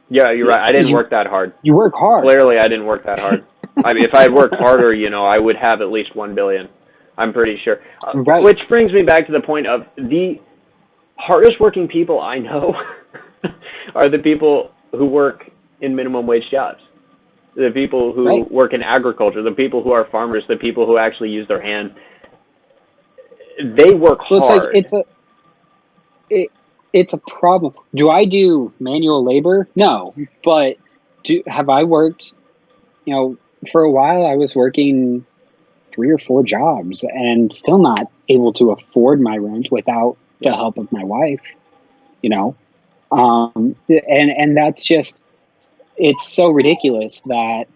Yeah, you're right. I didn't work that hard. You work hard. Clearly, I didn't work that hard. I mean, if I had worked harder, I would have at least $1 billion. I'm pretty sure. Right. Which brings me back to the point of the hardest working people I know are the people who work in minimum wage jobs, the people who work in agriculture, the people who are farmers, the people who actually use their hand. They work hard. It's a problem. Do I do manual labor? No, but have I worked? For a while I was working 3 or 4 jobs and still not able to afford my rent without the help of my wife. And that's just, it's so ridiculous that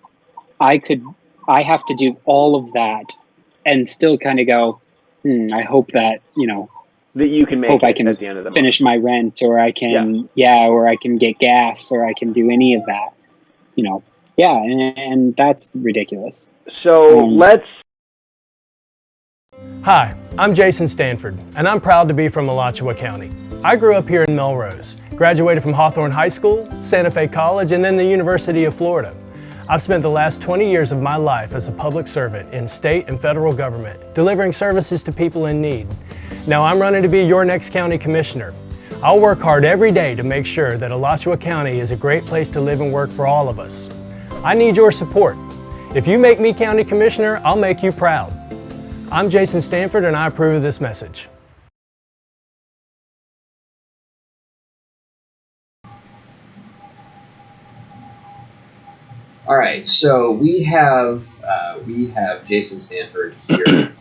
I have to do all of that and still kind of go, I hope that, that you can make hope it I can at the end of the finish my rent, or I can, or I can get gas, or I can do any of that, and that's ridiculous. So let's. Hi, I'm Jason Stanford, and I'm proud to be from Alachua County. I grew up here in Melrose, graduated from Hawthorne High School, Santa Fe College, and then the University of Florida. I've spent the last 20 years of my life as a public servant in state and federal government, delivering services to people in need. Now I'm running to be your next county commissioner. I'll work hard every day to make sure that Alachua County is a great place to live and work for all of us. I need your support. If you make me county commissioner, I'll make you proud. I'm Jason Stanford, and I approve of this message. All right, so we have Jason Stanford here.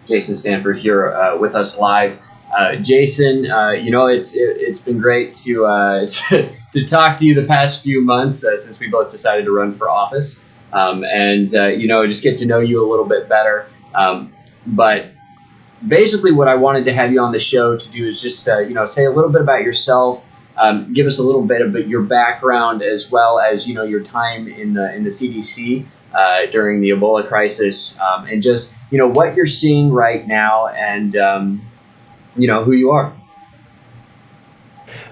Jason Stanford here with us live. Jason, it's been great to to talk to you the past few months since we both decided to run for office, and just get to know you a little bit better. But basically, what I wanted to have you on the show to do is just say a little bit about yourself. Give us a little bit of your background, as well as your time in the CDC during the Ebola crisis, and just what you're seeing right now, and who you are.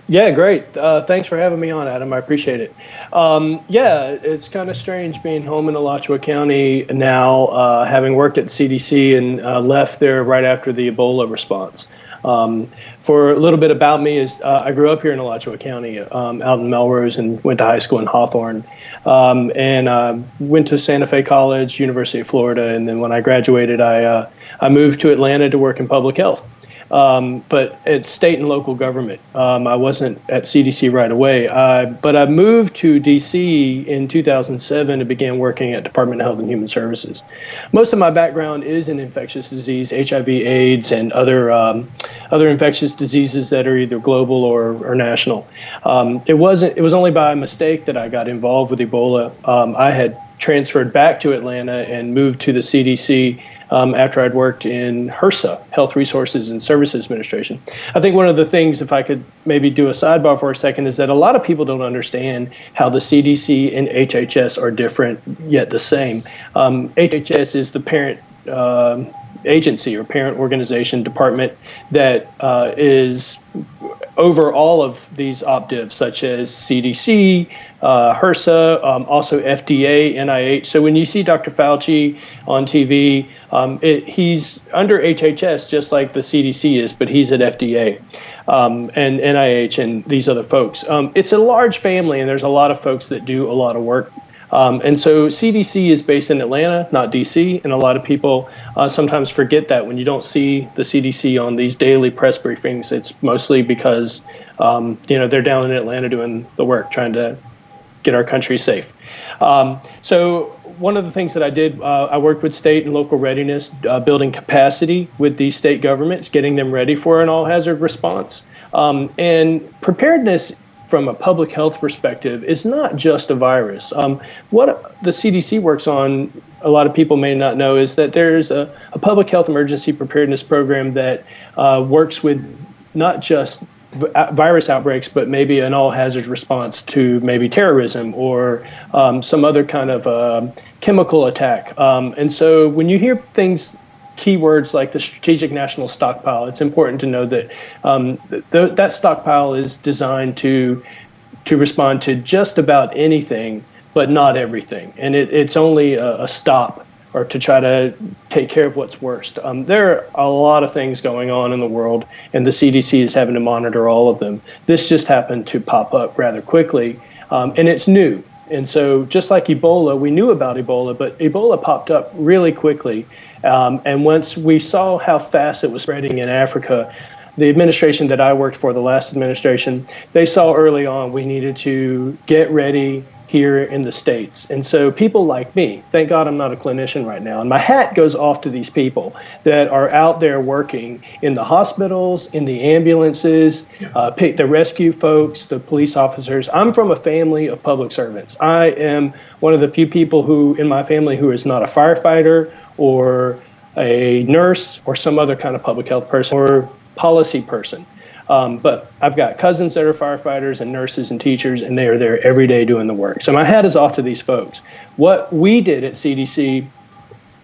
Yeah, great. Thanks for having me on, Adam. I appreciate it. It's kind of strange being home in Alachua County now, having worked at CDC and left there right after the Ebola response. For a little bit about me is I grew up here in Alachua County, out in Melrose, and went to high school in Hawthorne, and went to Santa Fe College, University of Florida, and then when I graduated, I moved to Atlanta to work in public health. But at state and local government. I wasn't at CDC right away, but I moved to DC in 2007 and began working at Department of Health and Human Services. Most of my background is in infectious disease, HIV, AIDS, and other infectious diseases that are either global or national. It was only by mistake that I got involved with Ebola. I had transferred back to Atlanta and moved to the CDC after I'd worked in HRSA, Health Resources and Services Administration. I think one of the things, if I could maybe do a sidebar for a second, is that a lot of people don't understand how the CDC and HHS are different yet the same. HHS is the parent agency or parent organization department that is over all of these optives, such as CDC, HRSA, also FDA, NIH. So when you see Dr. Fauci on TV, he's under HHS just like the CDC is, but he's at FDA and NIH and these other folks. It's a large family, and there's a lot of folks that do a lot of work. And so CDC is based in Atlanta, not DC, and a lot of people sometimes forget that when you don't see the CDC on these daily press briefings. It's mostly because they're down in Atlanta doing the work, trying to get our country safe. So one of the things that I did, I worked with state and local readiness, building capacity with these state governments, getting them ready for an all-hazard response. And preparedness from a public health perspective is not just a virus. What the CDC works on, a lot of people may not know, is that there's a public health emergency preparedness program that works with not just virus outbreaks, but maybe an all-hazard response to maybe terrorism or some other kind of chemical attack. And so when you hear keywords like the Strategic National Stockpile, it's important to know that that stockpile is designed to respond to just about anything, but not everything. And it's only a stop or to try to take care of what's worst. There are a lot of things going on in the world, and the CDC is having to monitor all of them. This just happened to pop up rather quickly, and it's new. And so just like Ebola, we knew about Ebola, but Ebola popped up really quickly. And once we saw how fast it was spreading in Africa, the administration that I worked for, the last administration, they saw early on we needed to get ready here in the States. And so people like me, thank God I'm not a clinician right now, and my hat goes off to these people that are out there working in the hospitals, in the ambulances, the rescue folks, the police officers. I'm from a family of public servants. I am one of the few people who in my family who is not a firefighter or a nurse or some other kind of public health person or policy person. But I've got cousins that are firefighters and nurses and teachers, and they are there every day doing the work. So my hat is off to these folks. What we did at CDC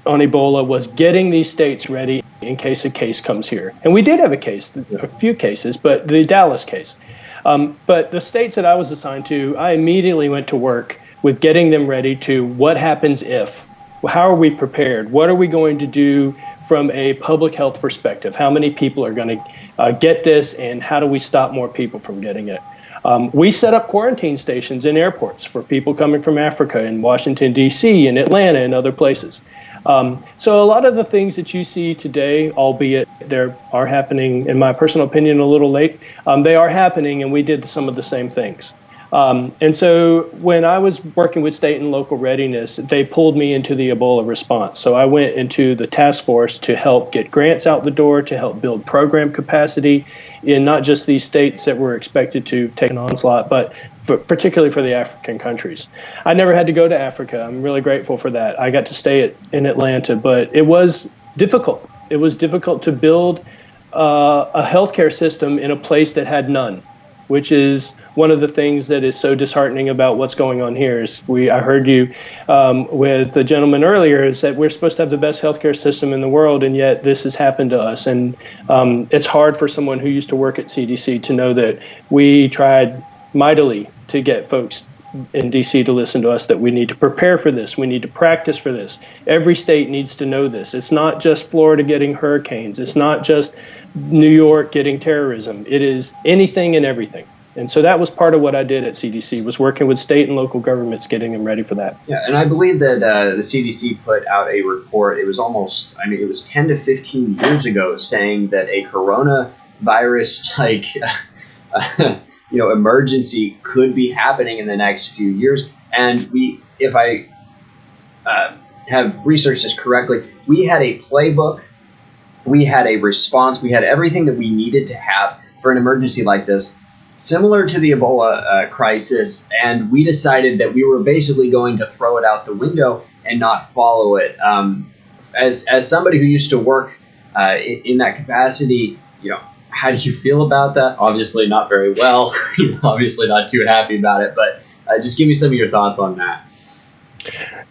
on Ebola was getting these states ready in case a case comes here. And we did have a few cases, but the Dallas case. But the states that I was assigned to, I immediately went to work with getting them ready to what happens if. How are we prepared? What are we going to do from a public health perspective? How many people are going to get this, and how do we stop more people from getting it? We set up quarantine stations in airports for people coming from Africa in Washington, D.C., and Atlanta and other places. So a lot of the things that you see today, albeit they are happening, in my personal opinion, a little late, they are happening, and we did some of the same things. And so when I was working with state and local readiness, they pulled me into the Ebola response. So I went into the task force to help get grants out the door, to help build program capacity in not just these states that were expected to take an onslaught, but particularly for the African countries. I never had to go to Africa. I'm really grateful for that. I got to stay in Atlanta, but it was difficult. It was difficult to build a healthcare system in a place that had none, which is one of the things that is so disheartening about what's going on here. Is I heard you with the gentleman earlier, is that we're supposed to have the best healthcare system in the world, and yet this has happened to us. And it's hard for someone who used to work at CDC to know that we tried mightily to get folks in DC to listen to us, that we need to prepare for this. We need to practice for this. Every state needs to know this. It's not just Florida getting hurricanes. It's not just New York getting terrorism. It is anything and everything. And so that was part of what I did at CDC, was working with state and local governments, getting them ready for that. Yeah, and I believe that the CDC put out a report, it was it was 10 to 15 years ago, saying that a coronavirus, emergency could be happening in the next few years. And if I have researched this correctly, we had a playbook, we had a response, we had everything that we needed to have for an emergency like this, similar to the Ebola crisis, and we decided that we were basically going to throw it out the window and not follow it. As somebody who used to work in that capacity, how do you feel about that? Obviously not very well. Obviously not too happy about it, but just give me some of your thoughts on that.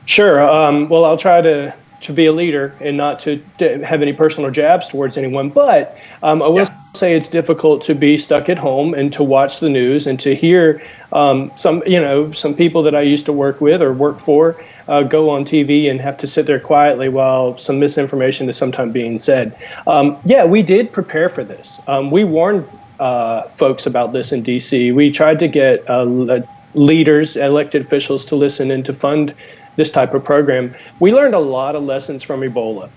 Sure. Well, I'll try to be a leader and not to have any personal jabs towards anyone, but I will say it's difficult to be stuck at home and to watch the news and to hear some people that I used to work with or work for go on TV and have to sit there quietly while some misinformation is sometimes being said. We did prepare for this. We warned folks about this in DC. We tried to get leaders, elected officials to listen and to fund this type of program. We learned a lot of lessons from Ebola.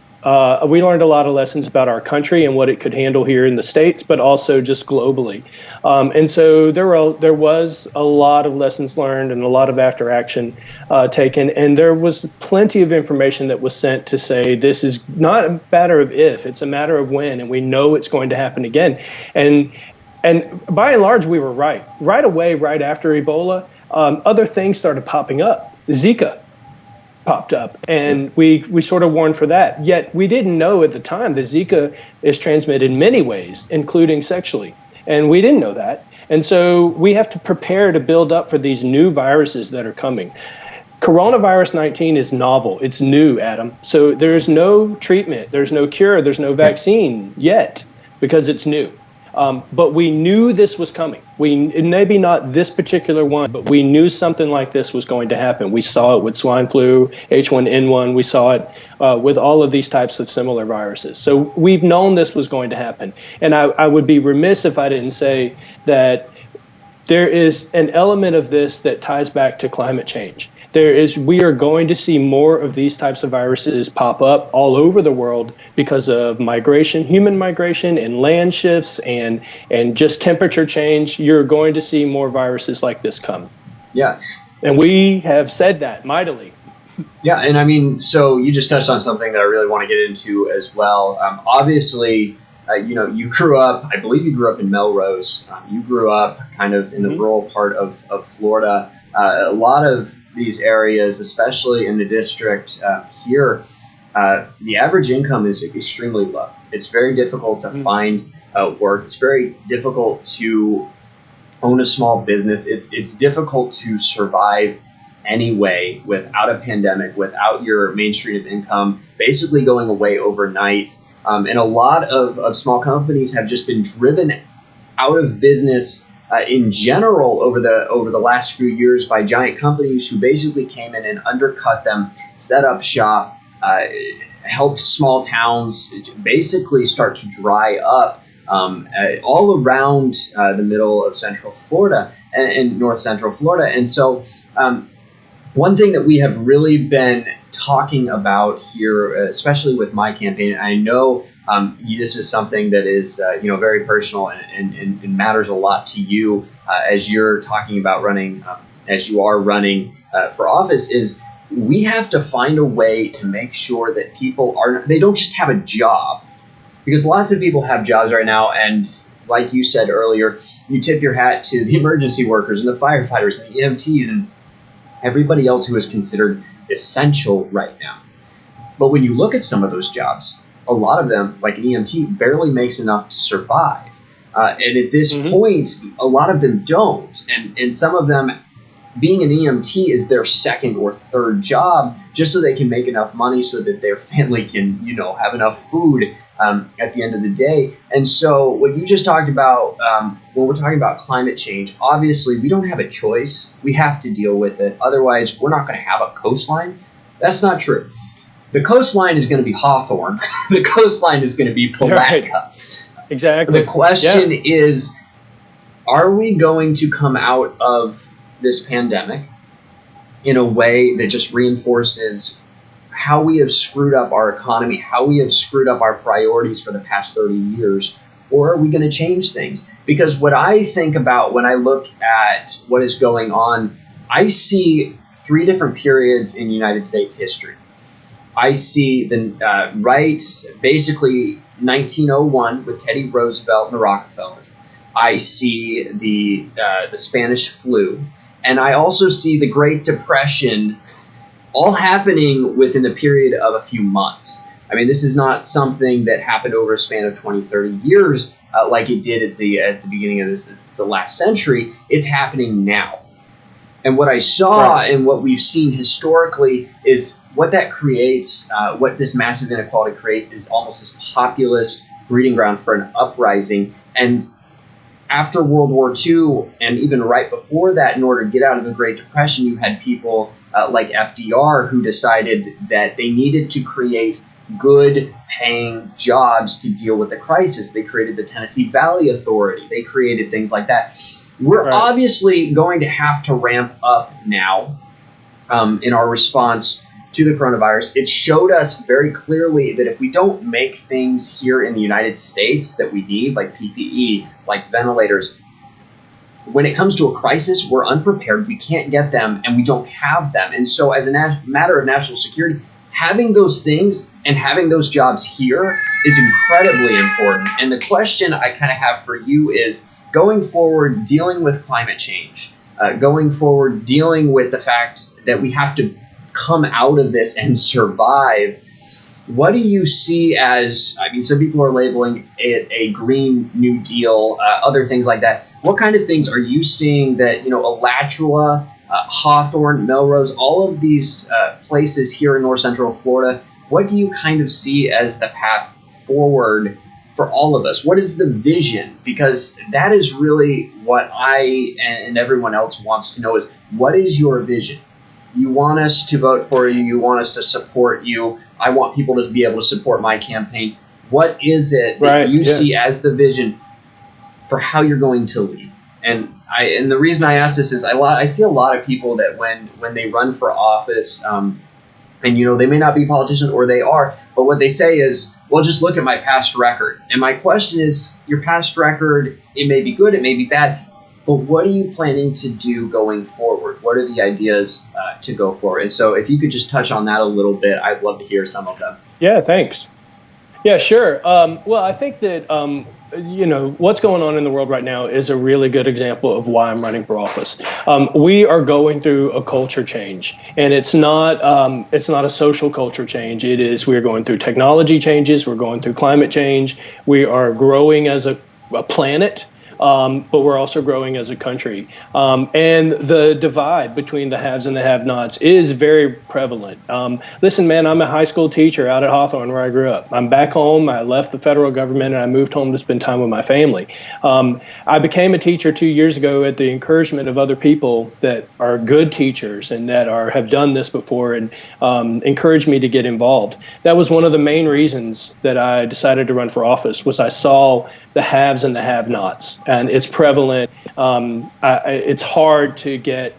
We learned a lot of lessons about our country and what it could handle here in the States, but also just globally. And so there was a lot of lessons learned and a lot of after action taken. And there was plenty of information that was sent to say this is not a matter of if, it's a matter of when, and we know it's going to happen again. And by and large, we were right. Right away, right after Ebola, other things started popping up. Zika popped up, and we sort of warned for that. Yet we didn't know at the time that Zika is transmitted in many ways, including sexually. And we didn't know that. And so we have to prepare to build up for these new viruses that are coming. Coronavirus 19 is novel. It's new, Adam. So there's no treatment, there's no cure, there's no vaccine yet because it's new. But we knew this was coming. Maybe not this particular one, but we knew something like this was going to happen. We saw it with swine flu, H1N1. We saw it with all of these types of similar viruses. So we've known this was going to happen. And I would be remiss if I didn't say that there is an element of this that ties back to climate change. We are going to see more of these types of viruses pop up all over the world because of migration, human migration, and land shifts, and just temperature change. You're going to see more viruses like this come. Yeah. And we have said that mightily. Yeah, and I mean, so you just touched on something that I really want to get into as well. Obviously, you grew up, I believe you grew up in Melrose. You grew up kind of in the rural part of Florida. A lot of these areas, especially in the district here, the average income is extremely low. It's very difficult to find work. It's very difficult to own a small business. It's difficult to survive anyway without a pandemic, without your main stream of income basically going away overnight. And a lot of small companies have just been driven out of business in general over the last few years by giant companies who basically came in and undercut them, set up shop, helped small towns basically start to dry up all around the middle of Central Florida and North Central Florida. And so one thing that we have really been talking about here, especially with my campaign, I know this is something that is very personal and matters a lot to you as you're talking about running, as you are running for office, is we have to find a way to make sure that people they don't just have a job, because lots of people have jobs right now, and like you said earlier, you tip your hat to the emergency workers and the firefighters and the EMTs and everybody else who is considered essential right now. But when you look at some of those jobs, a lot of them, like an EMT, barely makes enough to survive. And at this point, a lot of them don't. And some of them, being an EMT is their second or third job, just so they can make enough money so that their family can, have enough food at the end of the day. And so what you just talked about, when we're talking about climate change, obviously we don't have a choice. We have to deal with it. Otherwise, we're not going to have a coastline. That's not true. The coastline is going to be Hawthorne. The coastline is going to be Palatka. Right. Exactly. The question is, are we going to come out of this pandemic in a way that just reinforces how we have screwed up our economy, how we have screwed up our priorities for the past 30 years, or are we going to change things? Because what I think about when I look at what is going on, I see three different periods in United States history. I see the basically 1901 with Teddy Roosevelt and the Rockefeller. I see the Spanish flu, and I also see the Great Depression, all happening within the period of a few months. I mean, this is not something that happened over a span of 20, 30 years like it did at the beginning of the last century. It's happening now. And what I saw and what we've seen historically is what that creates, what this massive inequality creates, is almost this populist breeding ground for an uprising. And after World War II, and even right before that, in order to get out of the Great Depression, you had people like FDR who decided that they needed to create good paying jobs to deal with the crisis. They created the Tennessee Valley Authority. They created things like that. We're obviously going to have to ramp up now in our response to the coronavirus. It showed us very clearly that if we don't make things here in the United States that we need, like PPE, like ventilators, when it comes to a crisis, we're unprepared. We can't get them, and we don't have them. And so as a matter of national security, having those things and having those jobs here is incredibly important. And the question I kind of have for you is, going forward, dealing with climate change, going forward, dealing with the fact that we have to come out of this and survive, what do you see as, I mean, some people are labeling it a Green New Deal, other things like that. What kind of things are you seeing that, Alachua, Hawthorne, Melrose, all of these places here in North Central Florida, what do you kind of see as the path forward for all of us? What is the vision? Because that is really what I and everyone else wants to know is, what is your vision? You want us to vote for you. You want us to support you. I want people to be able to support my campaign. What is it that you see as the vision for how you're going to lead? And the reason I ask this is I see a lot of people that when they run for office, and they may not be politicians, or they are, but what they say is, well, just look at my past record. And my question is, your past record, it may be good, it may be bad, but what are you planning to do going forward? What are the ideas to go forward? And so if you could just touch on that a little bit, I'd love to hear some of them. Yeah, thanks. Yeah, sure. Well, I think that, what's going on in the world right now is a really good example of why I'm running for office. We are going through a culture change, and it's not a social culture change. We're going through technology changes. We're going through climate change. We are growing as a planet. But we're also growing as a country. And the divide between the haves and the have-nots is very prevalent. Listen, man, I'm a high school teacher out at Hawthorne where I grew up. I'm back home. I left the federal government and I moved home to spend time with my family. I became a teacher 2 years ago at the encouragement of other people that are good teachers and that have done this before and encouraged me to get involved. That was one of the main reasons that I decided to run for office, was I saw the haves and the have-nots. And it's prevalent. It's hard to get.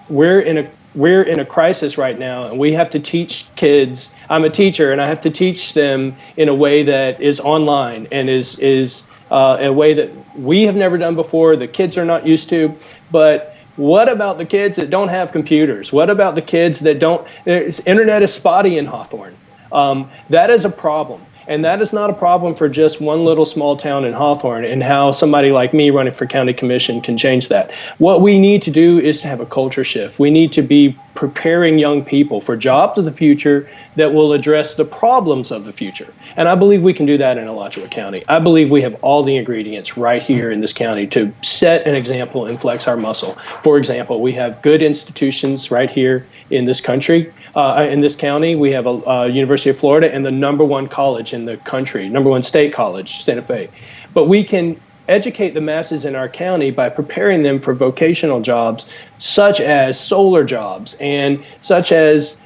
We're in a crisis right now, and we have to teach kids. I'm a teacher, and I have to teach them in a way that is online and is a way that we have never done before. The kids are not used to. But what about the kids that don't have computers? What about the kids that don't? Internet is spotty in Hawthorne. That is a problem. And that is not a problem for just one little small town in Hawthorne, and how somebody like me running for county commission can change that. What we need to do is to have a culture shift. We need to be preparing young people for jobs of the future that will address the problems of the future. And I believe we can do that in Alachua County. I believe we have all the ingredients right here in this county to set an example and flex our muscle. For example, we have good institutions right here in this country. In this county, we have a University of Florida and the #1 college in the country, #1 state college, Santa Fe. But we can educate the masses in our county by preparing them for vocational jobs, such as solar jobs and such as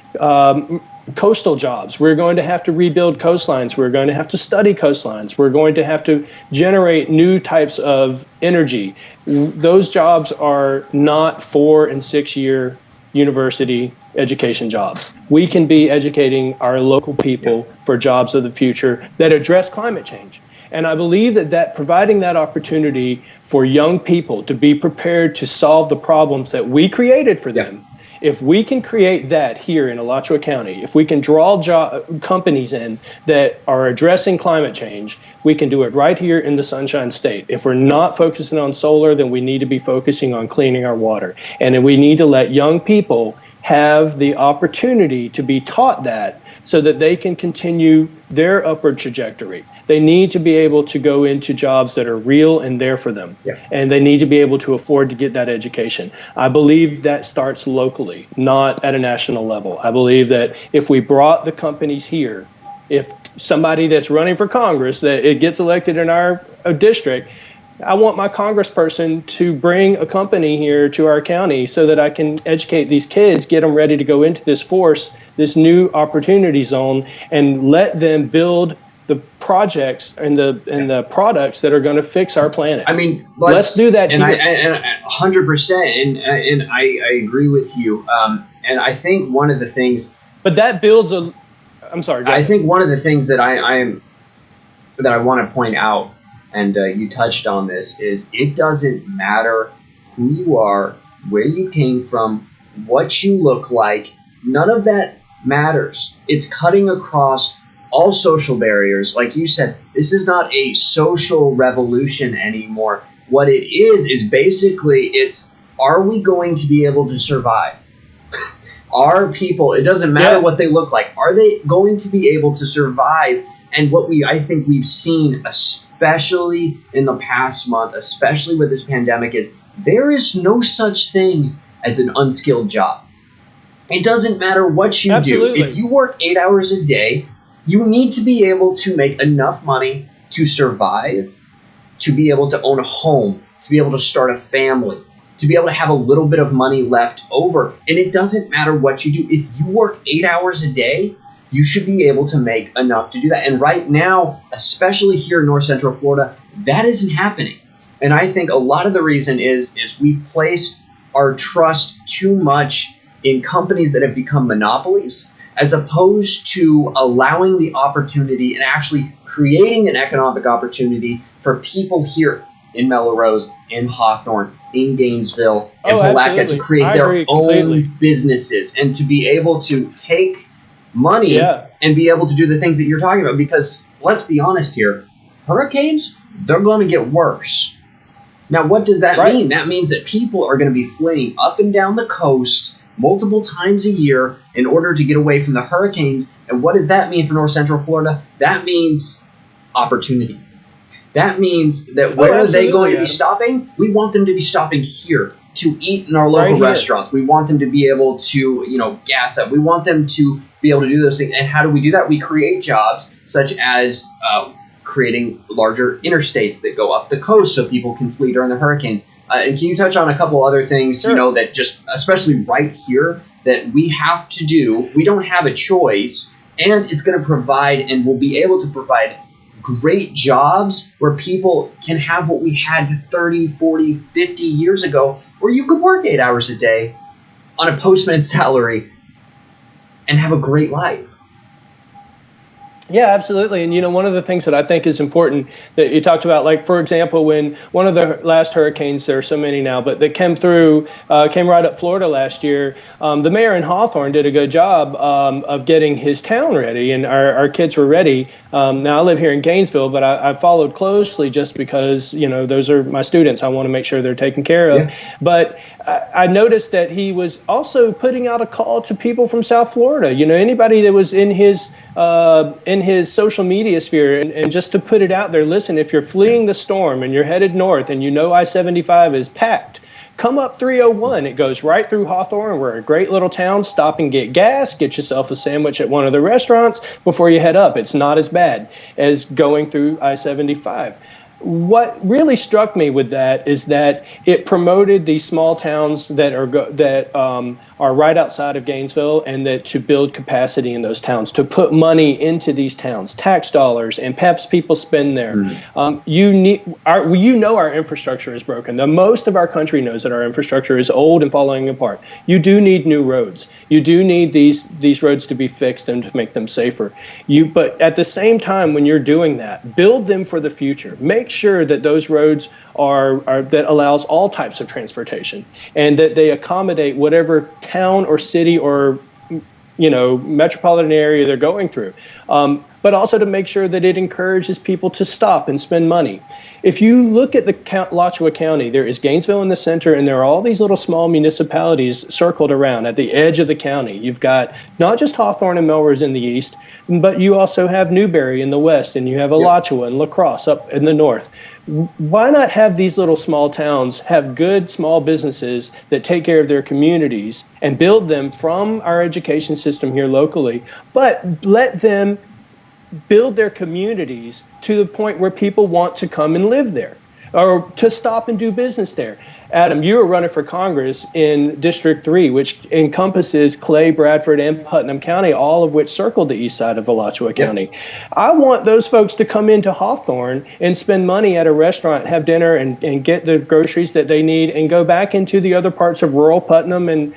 coastal jobs. We're going to have to rebuild coastlines. We're going to have to study coastlines. We're going to have to generate new types of energy. Those jobs are not 4- and 6-year university education jobs. We can be educating our local people for jobs of the future that address climate change. And I believe that providing that opportunity for young people to be prepared to solve the problems that we created for them, if we can create that here in Alachua County, if we can draw companies in that are addressing climate change, we can do it right here in the Sunshine State. If we're not focusing on solar, then we need to be focusing on cleaning our water. And then we need to let young people have the opportunity to be taught that so that they can continue their upward trajectory. They need to be able to go into jobs that are real and there for them. And they need to be able to afford to get that education. I believe that starts locally, not at a national level. I believe that if we brought the companies here, if somebody that's running for Congress, that it gets elected in our district, I want my congressperson to bring a company here to our county so that I can educate these kids, get them ready to go into this force, this new opportunity zone, and let them build the projects and the products that are going to fix our planet. I mean, let's do that. And 100%, and I agree with you. And I think one of the things, but that builds a. I'm sorry. I think one of the things that I want to point out, and you touched on this, is it doesn't matter who you are, where you came from, what you look like. None of that matters. It's cutting across all social barriers. Like you said, this is not a social revolution anymore. What it is basically, are we going to be able to survive? Are people, it doesn't matter what they look like, are they going to be able to survive? And what I think we've seen, especially in the past month, especially with this pandemic, is there is no such thing as an unskilled job. It doesn't matter what you do. If you work 8 hours a day, you need to be able to make enough money to survive, to be able to own a home, to be able to start a family, to be able to have a little bit of money left over. And it doesn't matter what you do. If you work 8 hours a day, you should be able to make enough to do that. And right now, especially here in North Central Florida, that isn't happening. And I think a lot of the reason is we've placed our trust too much in companies that have become monopolies, as opposed to allowing the opportunity and actually creating an economic opportunity for people here in Melrose, in Hawthorne, in Gainesville, and Palatka to create their own businesses and to be able to take money and be able to do the things that you're talking about. Because let's be honest here, hurricanes, they're going to get worse. Now, what does that mean? That means that people are going to be fleeing up and down the coast multiple times a year in order to get away from the hurricanes. And what does that mean for North Central Florida? That means opportunity. That means that where are they going to be stopping? We want them to be stopping here to eat in our local restaurants. We want them to be able to, gas up. We want them to be able to do those things. And how do we do that? We create jobs such as creating larger interstates that go up the coast so people can flee during the hurricanes. And can you touch on a couple other things, that just, especially right here, that we have to do? We don't have a choice, and it's going to provide and will be able to provide great jobs where people can have what we had 30, 40, 50 years ago, where you could work 8 hours a day on a postman's salary and have a great life. Yeah, absolutely. And, one of the things that I think is important that you talked about, like, for example, when one of the last hurricanes, there are so many now, but that came right up Florida last year, the mayor in Hawthorne did a good job of getting his town ready, and our kids were ready. Now, I live here in Gainesville, but I followed closely just because, those are my students. I want to make sure they're taken care of. Yeah. But I noticed that he was also putting out a call to people from South Florida, anybody that was in his social media sphere, and just to put it out there, listen, if you're fleeing the storm and you're headed north and I-75 is packed, come up 301. It goes right through Hawthorne. We're a great little town. Stop and get gas. Get yourself a sandwich at one of the restaurants before you head up. It's not as bad as going through I-75. What really struck me with that is that it promoted these small towns that are right outside of Gainesville, and that to build capacity in those towns, to put money into these towns, tax dollars, and have people spend there. Our infrastructure is broken. The most of our country knows that our infrastructure is old and falling apart. You do need new roads. You do need these roads to be fixed and to make them safer. But at the same time, when you're doing that, build them for the future. Make sure that those roads are that allows all types of transportation, and that they accommodate whatever town or city or metropolitan area they're going through, but also to make sure that it encourages people to stop and spend money. If you look at the Alachua County, there is Gainesville in the center, and there are all these little small municipalities circled around at the edge of the county. You've got not just Hawthorne and Melrose in the east, but you also have Newberry in the west, and you have Alachua and La Crosse up in the north. Why not have these little small towns have good small businesses that take care of their communities and build them from our education system here locally, but let them build their communities to the point where people want to come and live there or to stop and do business there. Adam, you were running for Congress in District 3, which encompasses Clay, Bradford, and Putnam County, all of which circled the east side of Alachua County. I want those folks to come into Hawthorne and spend money at a restaurant, have dinner, and get the groceries that they need, and go back into the other parts of rural Putnam and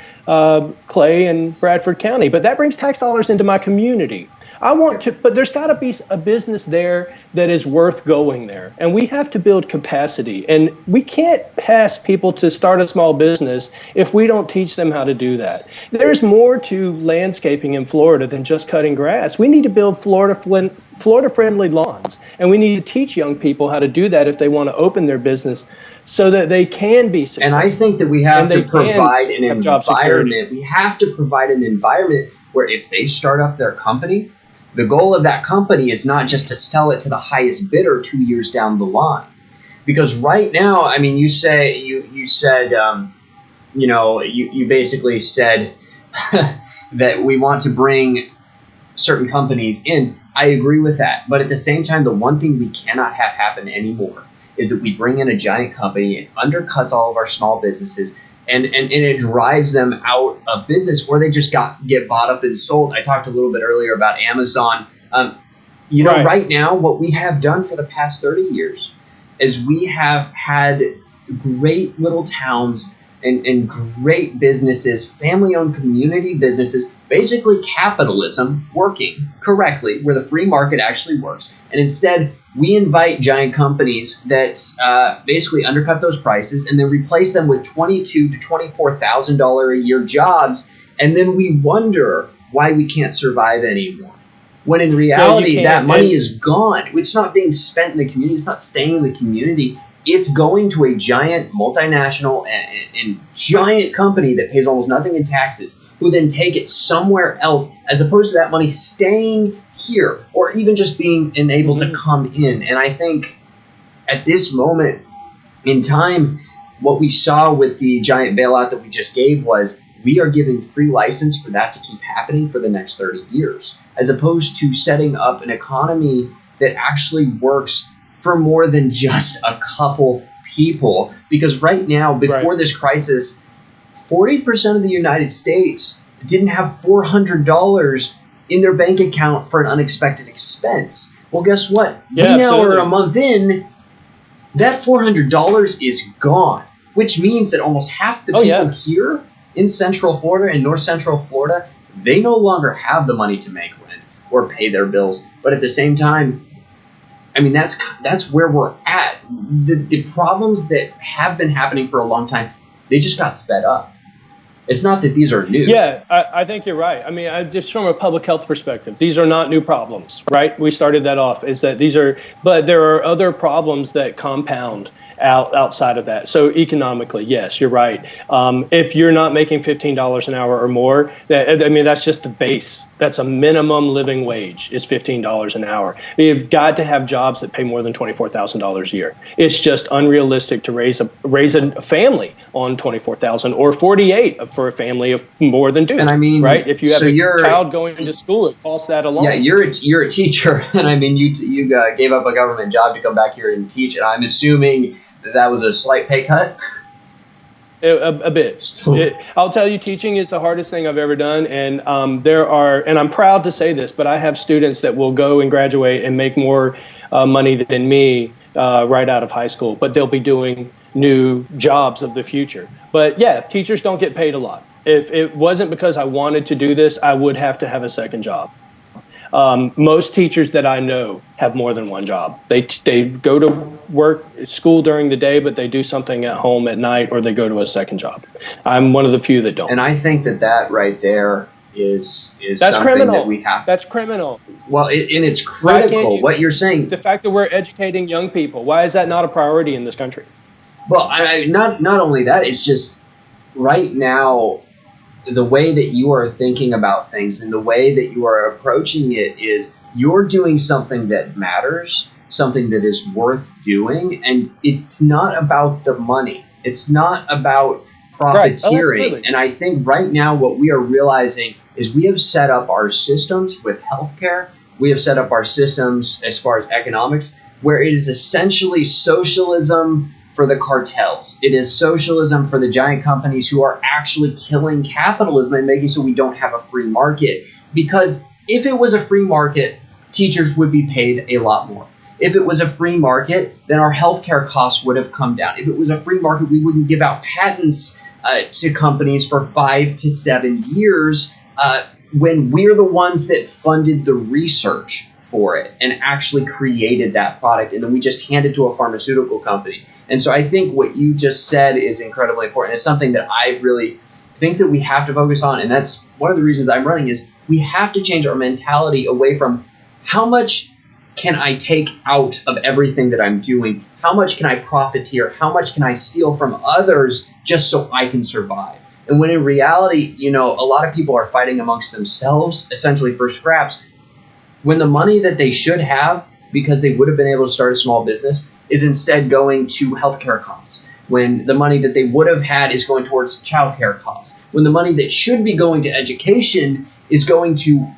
Clay and Bradford County. But that brings tax dollars into my community. But there's got to be a business there that is worth going there. And we have to build capacity. And we can't ask people to start a small business if we don't teach them how to do that. There's more to landscaping in Florida than just cutting grass. We need to build Florida-friendly lawns. And we need to teach young people how to do that if they want to open their business, so that they can be successful. And I think that we have to provide an environment. We have to provide an environment where if they start up their company, the goal of that company is not just to sell it to the highest bidder 2 years down the line. Because right now, I mean, you basically said that we want to bring certain companies in. I agree with that. But at the same time, the one thing we cannot have happen anymore is that we bring in a giant company and undercuts all of our small businesses, and it drives them out of business, or they just get bought up and sold. I talked a little bit earlier about Amazon. Right now, what we have done for the past 30 years is we have had great little towns and great businesses, family-owned community businesses, basically capitalism working correctly, where the free market actually works. And instead, we invite giant companies that basically undercut those prices and then replace them with $22,000 to $24,000 a year jobs, and then we wonder why we can't survive anymore. When in reality, that money is gone. It's not being spent in the community. It's not staying in the community. It's going to a giant multinational and giant company that pays almost nothing in taxes, who then take it somewhere else, as opposed to that money staying here or even just being enabled to come in. And I think at this moment in time, what we saw with the giant bailout that we just gave was we are giving free license for that to keep happening for the next 30 years, as opposed to setting up an economy that actually works for more than just a couple people. Because right now, before this crisis, 40% of the United States didn't have $400 in their bank account for an unexpected expense. Well, guess what? We now are a month in, that $400 is gone, which means that almost half the people here in Central Florida and North Central Florida, they no longer have the money to make rent or pay their bills. But at the same time, I mean, that's where we're at. The problems that have been happening for a long time, they just got sped up. It's not that these are new. Yeah, I think you're right. I mean, just from a public health perspective, these are not new problems, right? We started that off, is that but there are other problems that compound outside of that. So economically, yes, you're right. If you're not making $15 an hour or more, that's just the base. That's a minimum living wage is $15 an hour. You've got to have jobs that pay more than $24,000 a year. It's just unrealistic to raise a family on $24,000 or $48,000 for a family of more than two. And I mean, right? If you have a child going to school, it costs that alone. Yeah, you're a teacher, and I mean, you gave up a government job to come back here and teach, and I'm assuming that was a slight pay cut? A bit. I'll tell you, teaching is the hardest thing I've ever done. And and I'm proud to say this, but I have students that will go and graduate and make more money than me right out of high school, but they'll be doing new jobs of the future. But yeah, teachers don't get paid a lot. If it wasn't because I wanted to do this, I would have to have a second job. Most teachers that I know have more than one job. They go to school during the day, but they do something at home at night, or they go to a second job. I'm one of the few that don't. And I think that right there is that's something criminal. That we have. That's criminal. Well, and it's critical. What you're saying. The fact that we're educating young people. Why is that not a priority in this country? Well, not only that. It's just right now, the way that you are thinking about things and the way that you are approaching it is you're doing something that matters, something that is worth doing, and it's not about the money. It's not about profiteering. Right. And I think right now what we are realizing is we have set up our systems with healthcare. We have set up our systems as far as economics, where it is essentially socialism for the cartels. It is socialism for the giant companies who are actually killing capitalism and making so we don't have a free market. Because if it was a free market, teachers would be paid a lot more. If it was a free market, then our healthcare costs would have come down. If it was a free market, we wouldn't give out patents to companies for 5 to 7 years when we're the ones that funded the research for it and actually created that product, and then we just hand it to a pharmaceutical company. And so I think what you just said is incredibly important. It's something that I really think that we have to focus on, and that's one of the reasons I'm running is we have to change our mentality away from how much can I take out of everything that I'm doing? How much can I profiteer? How much can I steal from others just so I can survive? And when in reality, a lot of people are fighting amongst themselves, essentially for scraps, when the money that they should have, because they would have been able to start a small business, is instead going to healthcare costs. When the money that they would have had is going towards childcare costs. When the money that should be going to education is going to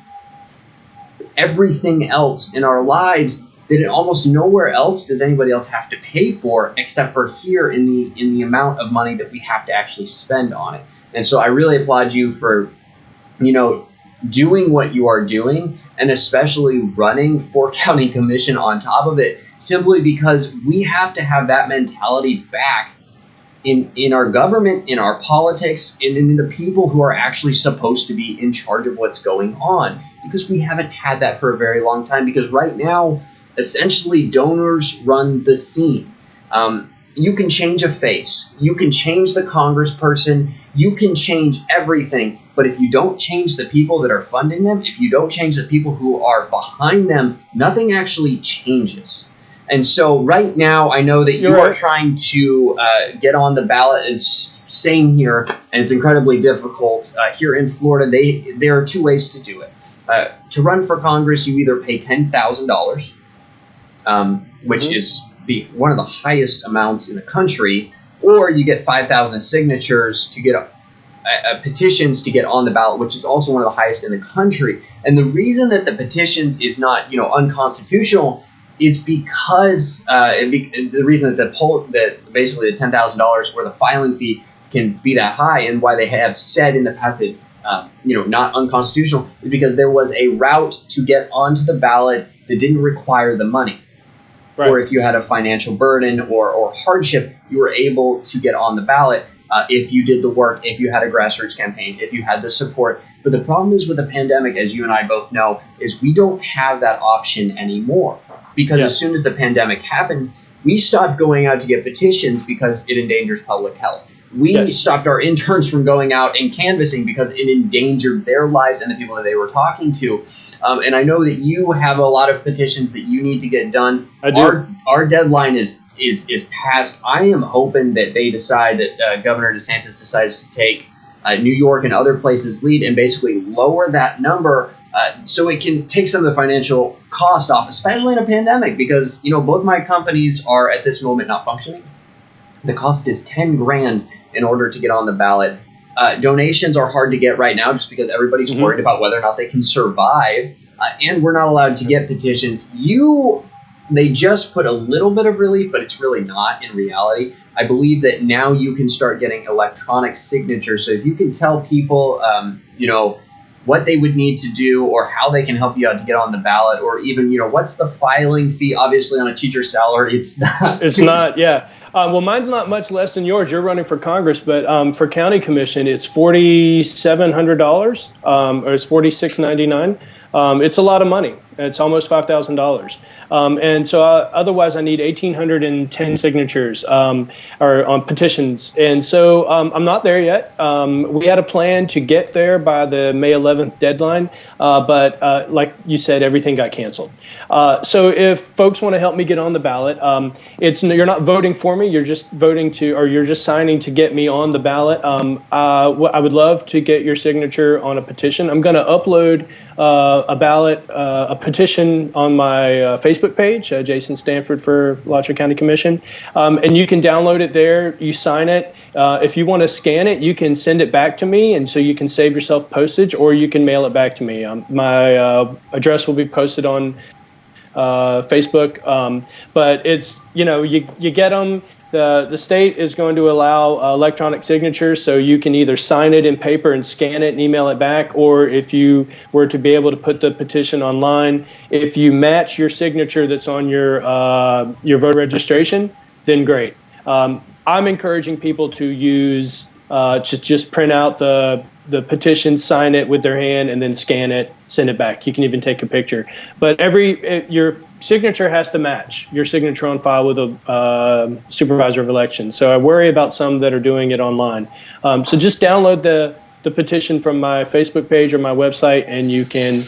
everything else in our lives that almost nowhere else does anybody else have to pay for except for here in the amount of money that we have to actually spend on it. And so I really applaud you for, doing what you are doing, and especially running for county commission on top of it, simply because we have to have that mentality back in our government, in our politics, and in the people who are actually supposed to be in charge of what's going on, because we haven't had that for a very long time. Because right now, essentially, donors run the scene. You can change a face, you can change the congressperson, you can change everything, but if you don't change the people that are funding them, if you don't change the people who are behind them, nothing actually changes. And so right now, I know that you are trying to get on the ballot. It's same here, and it's incredibly difficult. Here in Florida, there are two ways to do it. To run for Congress, you either pay $10,000, which is one of the highest amounts in the country, or you get 5,000 signatures to get petitions to get on the ballot, which is also one of the highest in the country. And the reason that the petitions is not, unconstitutional is because the reason that basically the $10,000 where the filing fee can be that high, and why they have said in the past it's not unconstitutional, is because there was a route to get onto the ballot that didn't require the money. Right. Or if you had a financial burden or hardship, you were able to get on the ballot if you did the work, if you had a grassroots campaign, if you had the support. But the problem is with the pandemic, as you and I both know, is we don't have that option anymore. Because as soon as the pandemic happened, we stopped going out to get petitions because it endangers public health. We stopped our interns from going out and canvassing because it endangered their lives and the people that they were talking to. And I know that you have a lot of petitions that you need to get done. I do. Our deadline is passed. I am hoping that they decide that Governor DeSantis decides to take New York and other places lead and basically lower that number so it can take some of the financial cost off, especially in a pandemic, because both my companies are at this moment not functioning. The cost is $10,000 in order to get on the ballot. Donations are hard to get right now just because everybody's worried about whether or not they can survive. And we're not allowed to get petitions. They just put a little bit of relief, but it's really not in reality. I believe that now you can start getting electronic signatures. So if you can tell people, what they would need to do or how they can help you out to get on the ballot, or even, what's the filing fee? Obviously, on a teacher's salary, it's not. It's not, yeah. Well, mine's not much less than yours. You're running for Congress, but for county commission, it's $4,700, or it's $4,699. It's a lot of money. It's almost $5,000. And so otherwise, I need 1,810 signatures or on petitions. And so I'm not there yet. We had a plan to get there by the May 11th deadline, but like you said, everything got canceled. So if folks want to help me get on the ballot, you're not voting for me. You're just you're just signing to get me on the ballot. I would love to get your signature on a petition. I'm going to upload a petition on my Facebook page, Jason Stanford for Alachua County Commission, and you can download it there. You sign it. If you want to scan it, you can send it back to me, and so you can save yourself postage, or you can mail it back to me. My address will be posted on Facebook, but it's you get them. The state is going to allow electronic signatures, so you can either sign it in paper and scan it and email it back, or if you were to be able to put the petition online, if you match your signature that's on your voter registration, then great. I'm encouraging people to use just print out the petition, sign it with their hand, and then scan it, send it back. You can even take a picture. But your signature has to match your signature on file with a supervisor of elections. So I worry about some that are doing it online. So just download the petition from my Facebook page or my website, and you can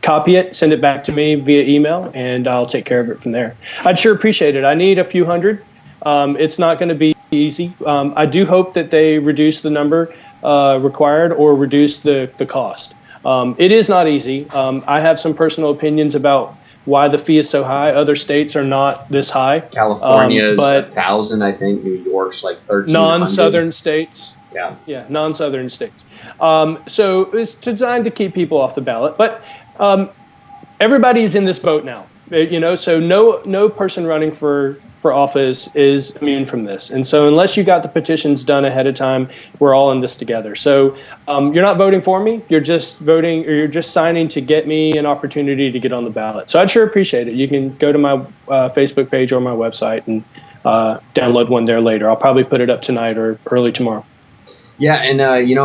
copy it, send it back to me via email, and I'll take care of it from there. I'd sure appreciate it. I need a few hundred. It's not going to be easy. I do hope that they reduce the number required or reduce the cost. It is not easy. I have some personal opinions about why the fee is so high. Other states are not this high. California's 1,000, I think. New York's like 1,300. Non-southern states. Yeah, non-southern states. So it's designed to keep people off the ballot. But everybody's in this boat now, so no person running for office is immune from this. And so unless you got the petitions done ahead of time, we're all in this together. So you're not voting for me. You're just voting, or you're just signing to get me an opportunity to get on the ballot. So I'd sure appreciate it. You can go to my Facebook page or my website and download one there later. I'll probably put it up tonight or early tomorrow. Yeah, and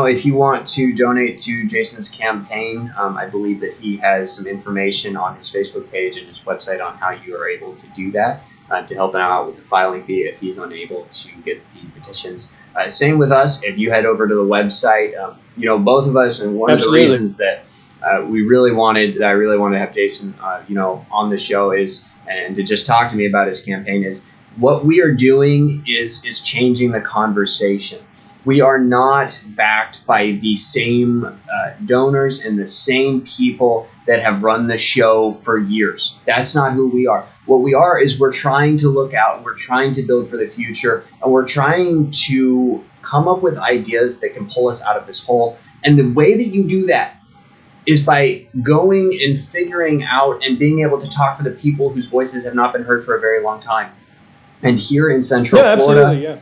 if you want to donate to Jason's campaign, I believe that he has some information on his Facebook page and his website on how you are able to do that to help him out with the filing fee if he's unable to get the petitions. Same with us. If you head over to the website, both of us, and one Absolutely. of the reasons that I really wanted to have Jason, on the show and to just talk to me about his campaign is what we are doing is changing the conversation. We are not backed by the same donors and the same people that have run the show for years. That's not who we are. What we are is we're trying to look out, and we're trying to build for the future, and we're trying to come up with ideas that can pull us out of this hole. And the way that you do that is by going and figuring out and being able to talk for the people whose voices have not been heard for a very long time. And here in Central Florida,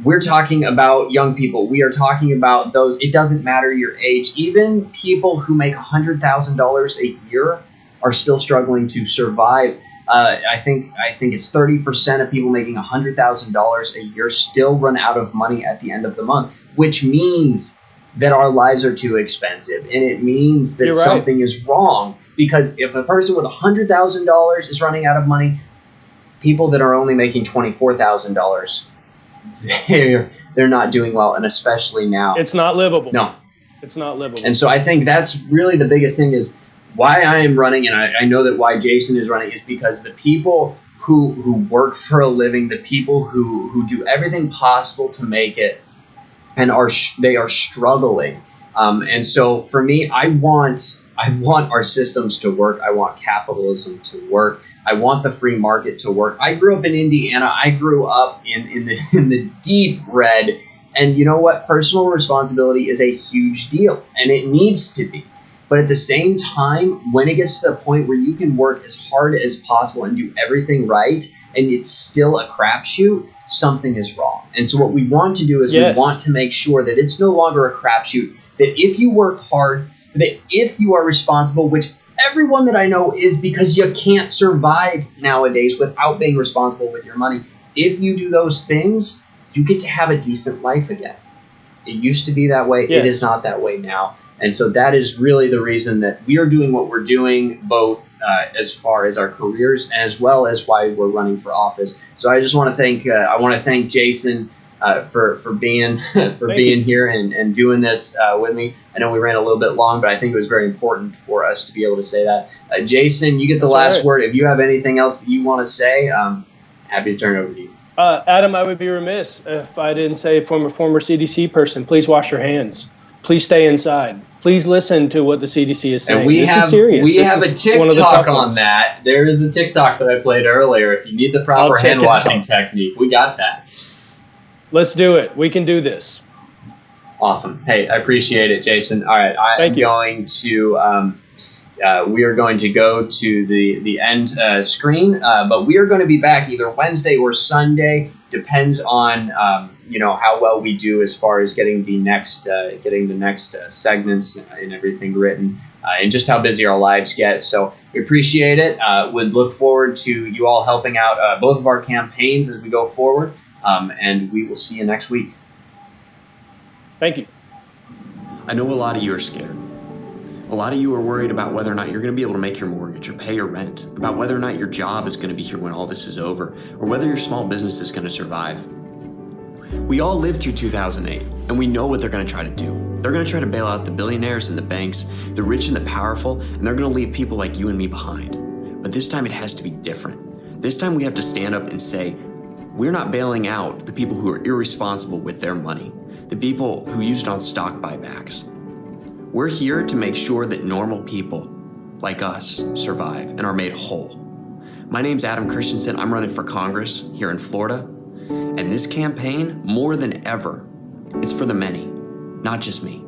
we're talking about young people. We are talking about those, it doesn't matter your age. Even people who make $100,000 a year are still struggling to survive. I think it's 30% of people making $100,000 a year still run out of money at the end of the month, which means that our lives are too expensive. And it means that something is wrong. Because if a person with $100,000 is running out of money, people that are only making $24,000, they're not doing well, and especially now. It's not livable. No. It's not livable. And so I think that's really the biggest thing is why I am running, and I know that why Jason is running is because the people who work for a living, the people who do everything possible to make it, and they are struggling. And so for me, I want our systems to work. I want capitalism to work. I want the free market to work. I grew up in Indiana. I grew up in the deep red. And you know what? Personal responsibility is a huge deal, and it needs to be. But at the same time, when it gets to the point where you can work as hard as possible and do everything right, and it's still a crapshoot, something is wrong. And so what we want to do is we want to make sure that it's no longer a crapshoot, that if you work hard, that if you are responsible, which everyone that I know is, because you can't survive nowadays without being responsible with your money. If you do those things, you get to have a decent life again. It used to be that way. It is not that way now. And so that is really the reason that we are doing what we're doing, both as far as our careers as well as why we're running for office. So I just want to thank Jason for being here and doing this with me. I know we ran a little bit long, but I think it was very important for us to be able to say that. Jason, you get the last word. If you have anything else that you want to say, I'm happy to turn it over to you. Adam, I would be remiss if I didn't say, from a former CDC person, please wash your hands. Please stay inside. Please listen to what the CDC is saying. And we have a TikTok on that. There is a TikTok that I played earlier. If you need the proper hand washing technique, we got that. Let's do it. We can do this. Awesome. Hey, I appreciate it, Jason. All right, we are going to go to the end screen, but we are going to be back either Wednesday or Sunday. Depends on how well we do as far as getting the next segments and everything written, and just how busy our lives get. So we appreciate it. Would look forward to you all helping out both of our campaigns as we go forward, and we will see you next week. Thank you. I know a lot of you are scared. A lot of you are worried about whether or not you're going to be able to make your mortgage or pay your rent, about whether or not your job is going to be here when all this is over, or whether your small business is going to survive. We all lived through 2008, and we know what they're going to try to do. They're going to try to bail out the billionaires and the banks, the rich and the powerful, and they're going to leave people like you and me behind. But this time it has to be different. This time we have to stand up and say, we're not bailing out the people who are irresponsible with their money, the people who use it on stock buybacks. We're here to make sure that normal people like us survive and are made whole. My name's Adam Christensen. I'm running for Congress here in Florida. And this campaign, more than ever, it's for the many, not just me.